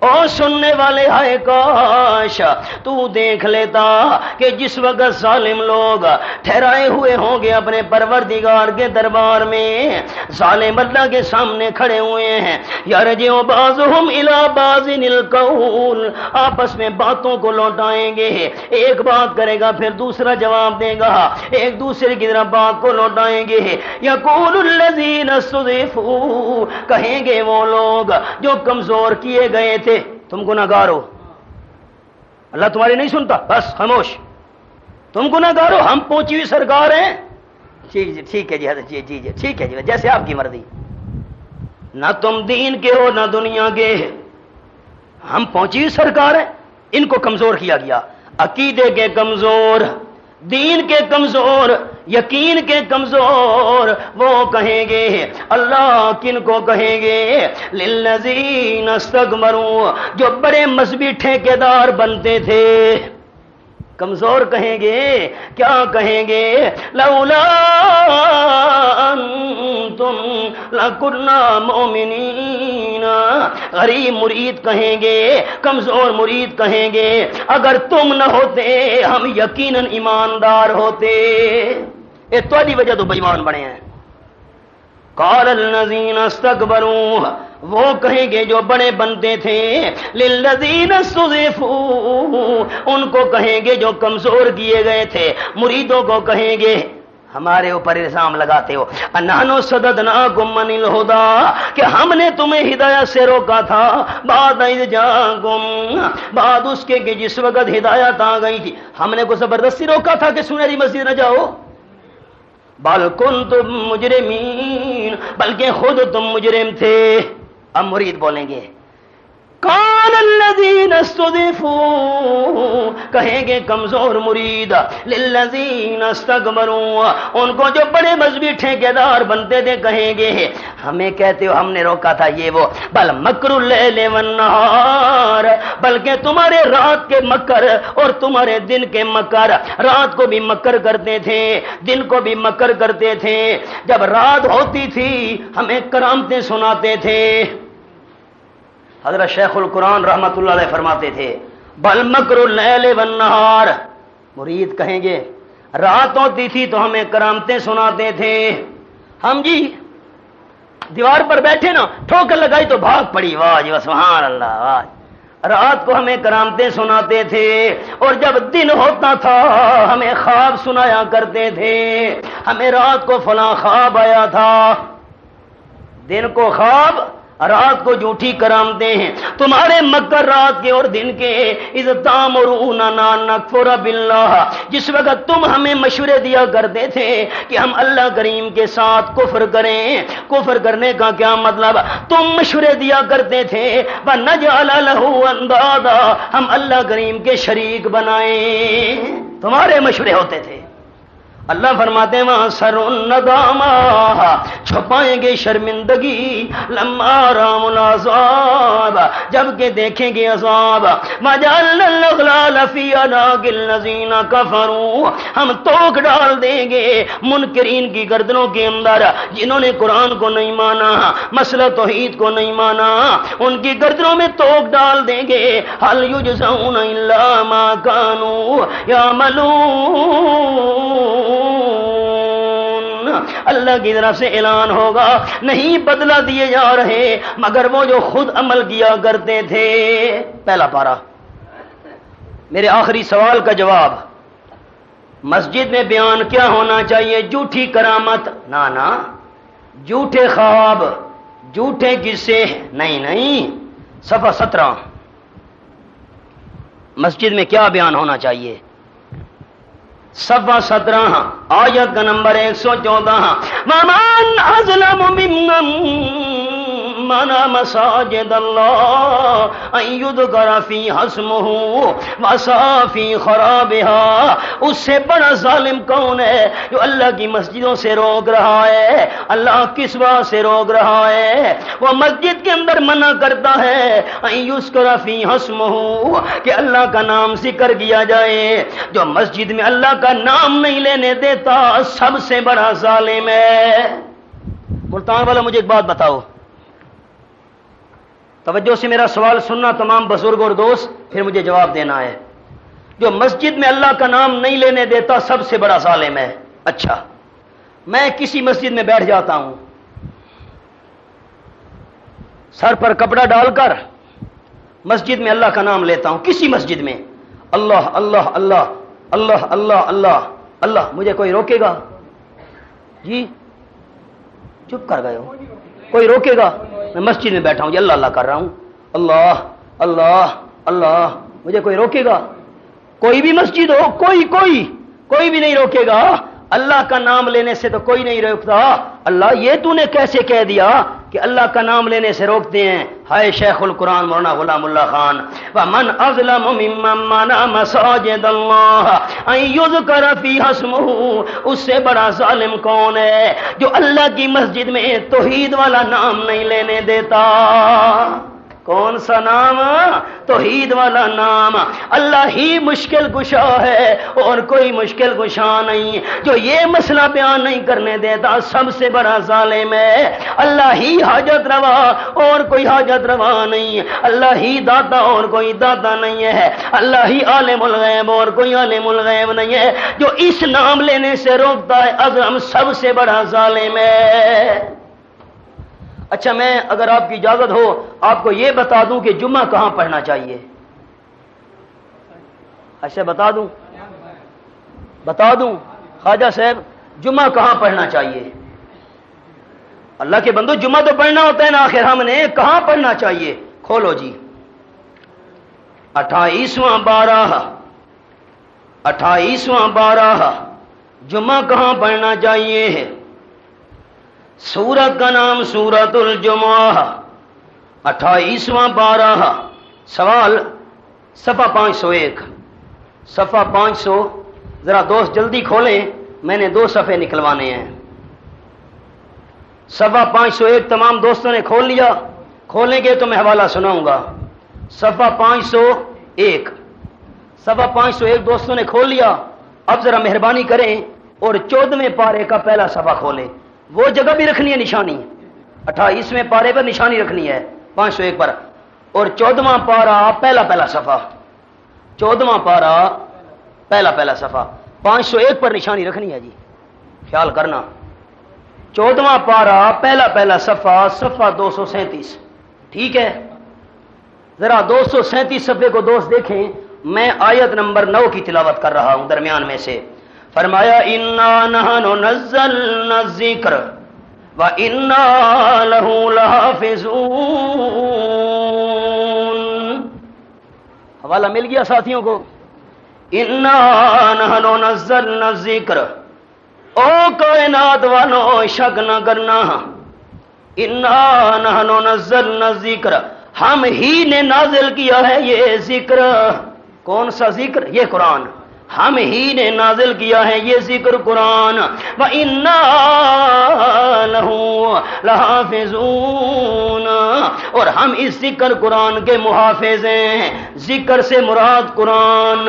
او سننے والے ہائے کاش تو دیکھ لیتا کہ جس وقت ظالم لوگ ٹھہرائے ہوئے ہوں گے اپنے پروردگار کے دربار میں، ظالم اللہ کے سامنے کھڑے ہوئے ہیں، یرجع بعضهم الی بعض القول، آپس میں باتوں کو لوٹائیں گے، ایک بات کرے گا پھر دوسرا جواب دے گا، ایک دوسرے کی طرف بات کو لوٹائیں گے۔ یقول الذین استضعفوا، کہیں گے وہ لوگ جو کمزور کیے گئے تھے، تم گناہگار ہو، اللہ تمہاری نہیں سنتا، بس خاموش، تم گناہگار ہو، ہم پہنچی ہوئی سرکار ہیں، جی جی ٹھیک ہے جی حضرت جی جی جی ٹھیک ہے جی جیسے آپ کی مرضی، نہ تم دین کے ہو نہ دنیا کے، ہم پہنچی ہوئی سرکار ہیں۔ ان کو کمزور کیا گیا، عقیدے کے کمزور، دین کے کمزور، یقین کے کمزور، وہ کہیں گے، اللہ کن کو کہیں گے؟ للذین استکبروا، جو بڑے مذہبی ٹھیکیدار بنتے تھے، کمزور کہیں گے، کیا کہیں گے؟ لولا انتم لکنا مؤمنین، غریب مرید کہیں گے، کمزور مرید کہیں گے، اگر تم نہ ہوتے ہم یقیناً ایماندار ہوتے، یہ تہاڈی وجہ تو بے ایمان بنے ہیں۔ قال الذین استکبروا، وہ کہیں گے جو بڑے بنتے تھے، للذین استضعفوا، ان کو کہیں گے جو کمزور کیے گئے تھے، مریدوں کو کہیں گے، ہمارے اوپر الزام لگاتے ہو، انحن صددناکم عن الہدی، کہ ہم نے تمہیں ہدایت سے روکا تھا، بعد اذ جاءکم، بعد اس کے کہ جس وقت ہدایت آ گئی تھی، ہم نے کو زبردستی روکا تھا کہ سنہری مسجد نہ جاؤ، بل کنتم مجرمین، بلکہ خود تم مجرم تھے۔ اب مرید بولیں گے، قال الذین استضعفوا، کہیں گے کمزور مرید، للذین استکبروا، ان کو جو بڑے مذہبی ٹھیکیدار بنتے تھے کہیں گے، ہمیں کہتے ہو ہم نے روکا تھا یہ وہ، بل مکر اللیل والنہار، بلکہ تمہارے رات کے مکر اور تمہارے دن کے مکر، رات کو بھی مکر کرتے تھے، دن کو بھی مکر کرتے تھے، جب رات ہوتی تھی ہمیں کرامتیں سناتے تھے۔ حضرت شیخ القرآن رحمت اللہ علیہ فرماتے تھے، بل مکر اللیل والنہار، مرید کہیں گے رات ہوتی تھی تو ہمیں کرامتیں سناتے تھے، ہم جی دیوار پر بیٹھے نا، ٹھوکر لگائی تو بھاگ پڑی، واہ جی سبحان اللہ، واہ، رات کو ہمیں کرامتیں سناتے تھے، اور جب دن ہوتا تھا ہمیں خواب سنایا کرتے تھے، ہمیں رات کو فلاں خواب آیا تھا، دن کو خواب رات کو جھوٹی کرامتیں ہیں تمہارے مکر رات کے اور دن کے، اذ تامروننا نکفر باللہ، جس وقت تم ہمیں مشورے دیا کرتے تھے کہ ہم اللہ کریم کے ساتھ کفر کریں۔ کفر کرنے کا کیا مطلب؟ تم مشورے دیا کرتے تھے وَنَجْعَلَ لَهُ أَنْدَادًا، ہم اللہ کریم کے شریک بنائیں، تمہارے مشورے ہوتے تھے۔ اللہ فرماتے ہیں وہاں سر الندامہ، چھپائیں گے شرمندگی، لما رام العذاب، جب کہ دیکھیں گے عذاب، وَجَعَلْنَا الْأَغْلَالَ فِي أَعْنَاقِ الَّذِينَ كَفَرُوا، ہم توق ڈال دیں گے منکرین کی گردنوں کے اندر، جنہوں نے قرآن کو نہیں مانا، مسئلہ توحید کو نہیں مانا، ان کی گردنوں میں توق ڈال دیں گے۔ هَلْ يُجْزَوْنَ إِلَّا مَا كَانُوا يَعْمَلُونَ، اللہ کی طرف سے اعلان ہوگا نہیں بدلہ دیے جا رہے مگر وہ جو خود عمل کیا کرتے تھے۔ پہلا پارہ۔ میرے آخری سوال کا جواب، مسجد میں بیان کیا ہونا چاہیے؟ جھوٹی کرامت نہ، جھوٹے خواب، جھوٹے قصے نہیں۔ صفحہ 17 مسجد میں کیا بیان ہونا چاہیے؟ صفحہ 17 آیت کا نمبر 114، وَمَنْ أَظْلَمُ مِمَّنْ مَنَعَ مَسَاجِدَ اللَّهِ أَن يُذْكَرَ فِيهَا اسْمُهُ وَسَعَىٰ فِي خَرَابِهَا، اس سے بڑا ظالم کون ہے جو اللہ کی مسجدوں سے روک رہا ہے؟ اللہ کس بات سے روک رہا ہے؟ وہ مسجد کے اندر منع کرتا ہے أن يُذْكَرَ فِيهَا اسْمُهُ کہ اللہ کا نام ذکر کیا جائے۔ جو مسجد میں اللہ کا نام نہیں لینے دیتا سب سے بڑا ظالم ہے۔ ملتان والا مجھے ایک بات بتاؤ، توجہ سے میرا سوال سننا تمام بزرگ اور دوست، پھر مجھے جواب دینا ہے۔ جو مسجد میں اللہ کا نام نہیں لینے دیتا سب سے بڑا ظالم ہے۔ اچھا، میں کسی مسجد میں بیٹھ جاتا ہوں، سر پر کپڑا ڈال کر مسجد میں اللہ کا نام لیتا ہوں، کسی مسجد میں اللہ اللہ اللہ اللہ اللہ اللہ اللہ، مجھے کوئی روکے گا؟ جی چپ کر گئے ہو، کوئی روکے گا؟ میں مسجد میں بیٹھا ہوں جی، اللہ اللہ کر رہا ہوں، اللہ اللہ اللہ، مجھے کوئی روکے گا؟ کوئی بھی مسجد ہو، کوئی بھی نہیں روکے گا۔ اللہ کا نام لینے سے تو کوئی نہیں روکتا۔ اللہ یہ تو نے کیسے کہہ دیا کہ اللہ کا نام لینے سے روکتے ہیں؟ ہائے شیخ القرآن مولانا غلام اللہ خان، وَمَنْ أَظْلَمُ مِمَّنْ مَنَعَ مَسَاجِدَ اللَّهِ أَن يُذْكَرَ فِيهَا اسْمُهُ، اس سے بڑا ظالم کون ہے جو اللہ کی مسجد میں توحید والا نام نہیں لینے دیتا؟ کون سا نام؟ توحید والا نام۔ اللہ ہی مشکل کشا ہے اور کوئی مشکل کشا نہیں۔ جو یہ مسئلہ بیان نہیں کرنے دیتا سب سے بڑا ظالم ہے۔ اللہ ہی حاجت روا اور کوئی حاجت روا نہیں۔ اللہ ہی داتا اور کوئی داتا نہیں ہے۔ اللہ ہی عالم الغیب اور کوئی عالم الغیب نہیں ہے۔ جو اس نام لینے سے روکتا ہے اعظم سب سے بڑا ظالم ہے۔ اچھا، میں اگر آپ کی اجازت ہو آپ کو یہ بتا دوں کہ جمعہ کہاں پڑھنا چاہیے۔ اچھا بتا دوں خواجہ صاحب جمعہ کہاں پڑھنا چاہیے؟ اللہ کے بندو جمعہ تو پڑھنا ہوتا ہے نا، آخر ہم نے کہاں پڑھنا چاہیے؟ کھولو جی 28واں بارہ جمعہ کہاں پڑھنا چاہیے؟ سورت کا نام سورت الجمعہ، 28واں بارہ، سوال صفحہ 501، صفحہ 500، ذرا دوست جلدی کھولیں، میں نے 2 صفحے نکلوانے ہیں۔ صفحہ 501 تمام دوستوں نے کھول لیا؟ کھولیں گے تو میں حوالہ سناؤں گا۔ صفحہ 501، صفحہ 501 دوستوں نے کھول لیا؟ اب ذرا مہربانی کریں اور 14ویں پارے کا پہلا صفحہ کھولیں، وہ جگہ بھی رکھنی ہے نشانی، 28ویں پارے پر نشانی رکھنی ہے 501 پر، اور 14واں پارہ پہلا صفحہ، 14واں پارہ پہلا صفحہ 501 پر نشانی رکھنی ہے جی، خیال کرنا۔ 14واں پارہ پہلا صفحہ 237، ٹھیک ہے؟ ذرا 237 صفحے کو دوست دیکھیں، میں آیت نمبر 9 کی تلاوت کر رہا ہوں درمیان میں سے۔ فرمایا اِنَّا نَحْنُ نَزَّلْنَا الذِّکْرَ وَإِنَّا لَهُ لَحَافِظُونَ۔ حوالہ مل گیا ساتھیوں کو؟ اِنَّا نَحْنُ نَزَّلْنَا الذِّکْرَ، او کائنات والوں شک نہ کرنا، اِنَّا نَحْنُ نَزَّلْنَا الذِّکْرَ، ہم ہی نے نازل کیا ہے یہ ذکر۔ کون سا ذکر؟ یہ قرآن۔ ہم ہی نے نازل کیا ہے یہ ذکر قرآن۔ وَإِنَّا لَهُ لَحَافِظُونَ، اور ہم اس ذکر قرآن کے محافظ ہیں۔ ذکر سے مراد قرآن۔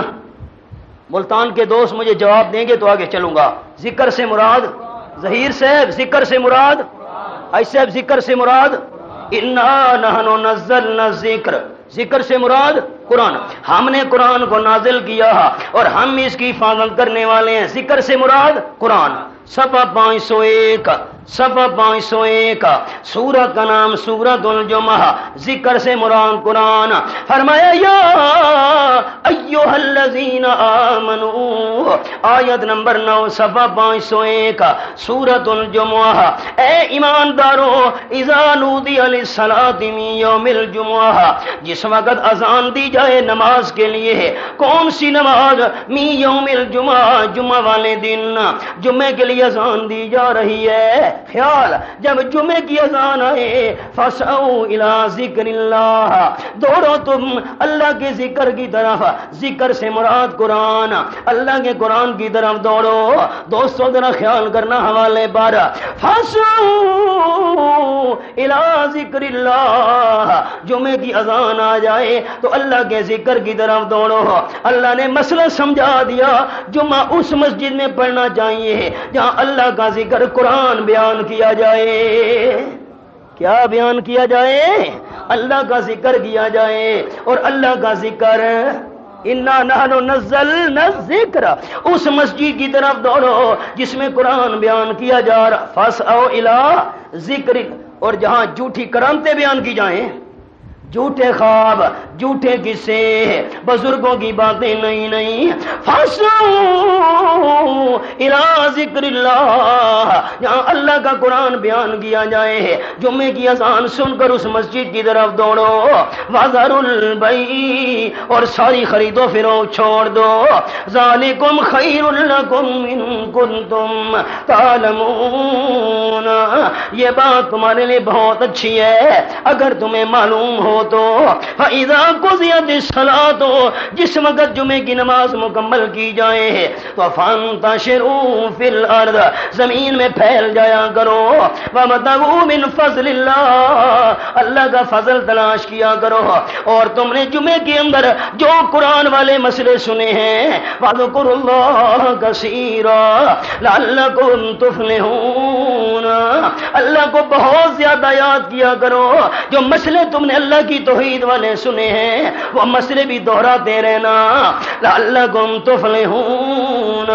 ملتان کے دوست مجھے جواب دیں گے تو آگے چلوں گا۔ ذکر سے مراد؟ ظہیر صاحب ذکر سے مراد؟ عائشہ صاحب ذکر سے مراد؟ اِنَّا نَحْنُ نَزَّلْنَا الذِّکْرَ، ذکر سے مراد قرآن۔ ہم نے قرآن کو نازل کیا اور ہم اس کی حفاظت کرنے والے ہیں۔ ذکر سے مراد قرآن۔ صفحہ 501، صفحہ 501، سورت کا نام سورت الجمعہ، ذکر سے مراد قرآن۔ فرمایا یا ایھا الذین آمنوا، آیت نمبر 9، صفحہ 501، سورت الجمعہ، اے ایماندارو، اذا نودی للصلاۃ من یوم الجمعہ، جس وقت اذان دی جائے نماز کے لیے، کون سی نماز؟ من یوم الجمعہ، جمعہ والے دن، جمعے کے لیے اذان دی جا رہی ہے۔ خیال، جب جمعے کی اذان آئے، فَاسْعَوْا إِلَىٰ ذِكْرِ اللَّهِ، دوڑو تم اللہ کے ذکر کی طرف۔ ذکر سے مراد قرآن، اللہ کے قرآن کی طرف دوڑو۔ دوستوں ذرا خیال کرنا حوالے پر، فَاسْعَوْا إِلَىٰ ذِكْرِ اللَّهِ، جمعے کی اذان آ جائے تو اللہ کے ذکر کی طرف دوڑو۔ اللہ نے مسئلہ سمجھا دیا، جمعہ اس مسجد میں پڑھنا چاہیے جہاں اللہ کا ذکر قرآن بیان کیا جائے۔ کیا بیان کیا جائے؟ اللہ کا ذکر کیا جائے۔ اور اللہ کا ذکر اِنَّا نَحْنُ نَزَّلْنَا الذِّکْرَ، اس مسجد کی طرف دوڑو جس میں قرآن بیان کیا جا رہا۔ فَاسْعَوْا إِلَىٰ ذِکْرِ، اور جہاں جھوٹی کرامتیں بیان کی جائیں، جھوٹے خواب، جھوٹے قصے، بزرگوں کی باتیں نہیں۔ فَاسْعَوْا إِلَىٰ ذِكْرِ اللَّهِ، جہاں اللہ کا قرآن بیان کیا جائے، جمعے کی اذان سن کر اس مسجد کی طرف دوڑو۔ وَذَرُوا الْبَيْعَ، اور ساری خرید و فروخت چھوڑ دو۔ ذَلِكُمْ خَيْرٌ لَكُمْ إِن كُنتُمْ تَعْلَمُونَ، یہ بات تمہارے لیے بہت اچھی ہے اگر تمہیں معلوم ہو تو۔ فَإِذَا قُضِيَتِ الصَّلَاةُ، جس وقت جمعے کی نماز مکمل کی جائے تو فَانتَشِرُوا فِي الْأَرْضِ، زمین میں پھیل جایا کرو۔ وَابْتَغُوا مِنْ فَضْلِ اللَّهِ، اللہ کا فضل تلاش کیا کرو۔ اور تم نے جمعے کے اندر جو قرآن والے مسئلے سنے ہیں، وَاذْكُرُوا اللَّهَ كَثِيرًا لَعَلَّكُمْ تُفْلِحُونَ، اللہ کو بہت زیادہ یاد کیا کرو۔ جو مسئلے تم نے اللہ کی توحید والے سنے ہیں وہ مسئلے بھی دہراتے رہنا۔ لعلکم تفلحون،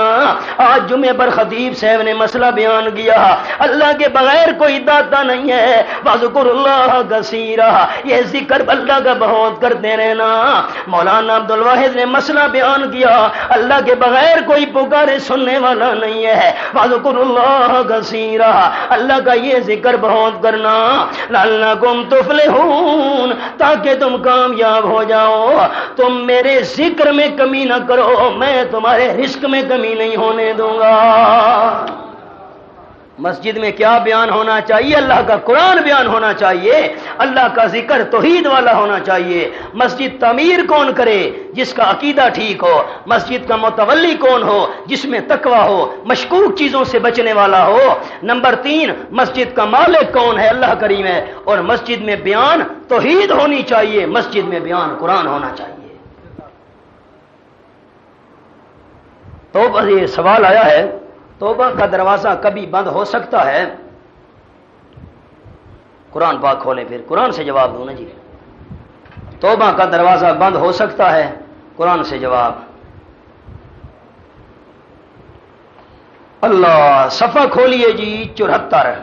آج جمعے پر خطیب صاحب نے مسئلہ بیان کیا، اللہ کے بغیر کوئی داتا نہیں ہے۔ واذکروا اللہ کثیرا، یہ ذکر اللہ کا بہت کرتے رہنا۔ مولانا عبد الواحد نے مسئلہ بیان کیا، اللہ کے بغیر کوئی پکارے سننے والا نہیں ہے۔ واذکروا اللہ کثیرا، اللہ کا یہ ذکر بہت کرنا۔ لعلکم تفلحون، تاکہ تم کامیاب ہو جاؤ۔ تم میرے ذکر میں کمی نہ کرو، میں تمہارے رزق میں کمی نہیں ہونے دوں گا۔ مسجد میں کیا بیان ہونا چاہیے؟ اللہ کا قرآن بیان ہونا چاہیے، اللہ کا ذکر توحید والا ہونا چاہیے۔ مسجد تعمیر کون کرے؟ جس کا عقیدہ ٹھیک ہو۔ مسجد کا متولی کون ہو؟ جس میں تقویٰ ہو، مشکوک چیزوں سے بچنے والا ہو۔ نمبر 3، مسجد کا مالک کون ہے؟ اللہ کریم ہے۔ اور مسجد میں بیان توحید ہونی چاہیے، مسجد میں بیان قرآن ہونا چاہیے۔ تو بس یہ سوال آیا ہے، توبہ کا دروازہ کبھی بند ہو سکتا ہے؟ قرآن پاک کھولیں، پھر قرآن سے جواب دوں نا جی۔ توبہ کا دروازہ بند ہو سکتا ہے؟ قرآن سے جواب۔ اللہ، صفحہ کھولیے جی 74،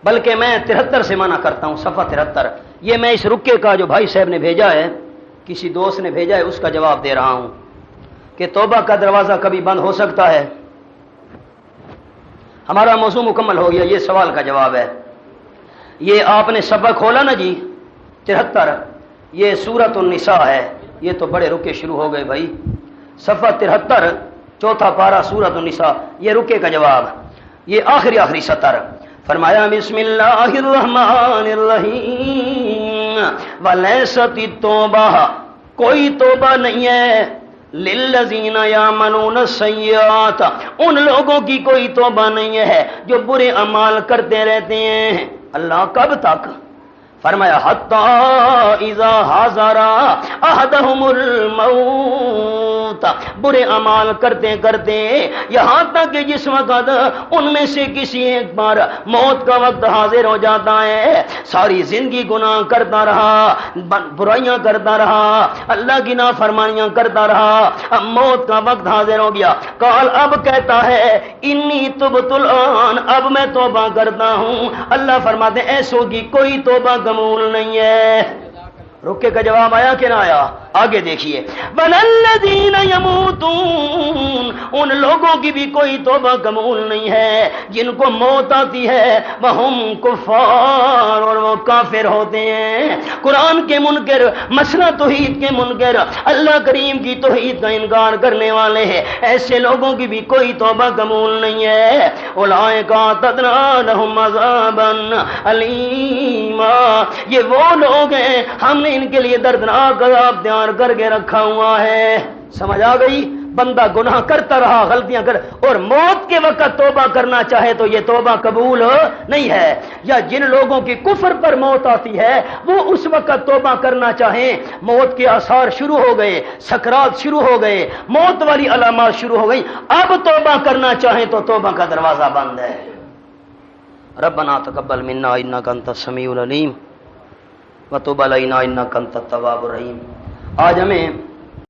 بلکہ میں 73 سے منع کرتا ہوں، صفحہ 73۔ یہ میں اس رکے کا جو بھائی صاحب نے بھیجا ہے، کسی دوست نے بھیجا ہے، اس کا جواب دے رہا ہوں کہ توبہ کا دروازہ کبھی بند ہو سکتا ہے؟ ہمارا موضوع مکمل ہو گیا، یہ سوال کا جواب ہے۔ یہ آپ نے صفحہ کھولا نا جی 73، یہ سورۃ النساء ہے، یہ تو بڑے رکے شروع ہو گئے بھائی، صفحہ 73 چوتھا پارہ سورۃ النساء، یہ رکے کا جواب، یہ آخری سطر۔ فرمایا بسم اللہ الرحمن الرحیم ولیست التوبہ، کوئی توبہ نہیں ہے للذین یعملون السیئات، ان لوگوں کی کوئی توبہ نہیں ہے جو برے اعمال کرتے رہتے ہیں۔ اللہ کب تک؟ فرمایا حتی اذا حضر احدہم الموت، برے اعمال کرتے کرتے یہاں تک کہ جس وقت ان میں سے کسی ایک بار موت کا وقت حاضر ہو جاتا ہے، ساری زندگی گناہ کرتا رہا، برائیاں کرتا رہا، اللہ کی نافرمانیاں کرتا رہا، اب موت کا وقت حاضر ہو گیا، قال اب کہتا ہے انی تبت الآن، اب میں توبہ کرتا ہوں۔ اللہ فرماتے ہیں ایسوں کی کوئی توبہ قبول نہیں ہے۔ رکے کا جواب آیا کہ نہ آیا؟ آگے دیکھیے، بل الذین یموتون، ان لوگوں کی بھی کوئی توبہ قبول نہیں ہے جن کو موت آتی ہے وہم کفار، اور وہ کافر ہوتے ہیں، قرآن کے منکر، مسئلہ توحید کے منکر، اللہ کریم کی توحید کا انکار کرنے والے ہیں، ایسے لوگوں کی بھی کوئی توبہ قبول نہیں ہے۔ اولئک اعتدنا لہم عذابا الیما، یہ وہ لوگ ہیں ہم نے ان کے لیے دردناک عذاب تیار کر کے رکھا ہوا ہے۔ سمجھ آ گئی؟ بندہ گناہ کرتا رہا، غلطیاں کر، اور موت کے وقت توبہ کرنا چاہے تو یہ توبہ قبول نہیں ہے۔ یا جن لوگوں کی کفر پر موت آتی ہے وہ اس وقت توبہ کرنا چاہیں، موت کے آثار شروع ہو گئے، سکرات شروع ہو گئے، موت والی علامات شروع ہو گئی، اب توبہ کرنا چاہیں تو توبہ کا دروازہ بند ہے۔ ربنا تقبل منا انک انت السمیع العلیم وتب علینا انک انت التواب الرحیم۔ آج ہمیں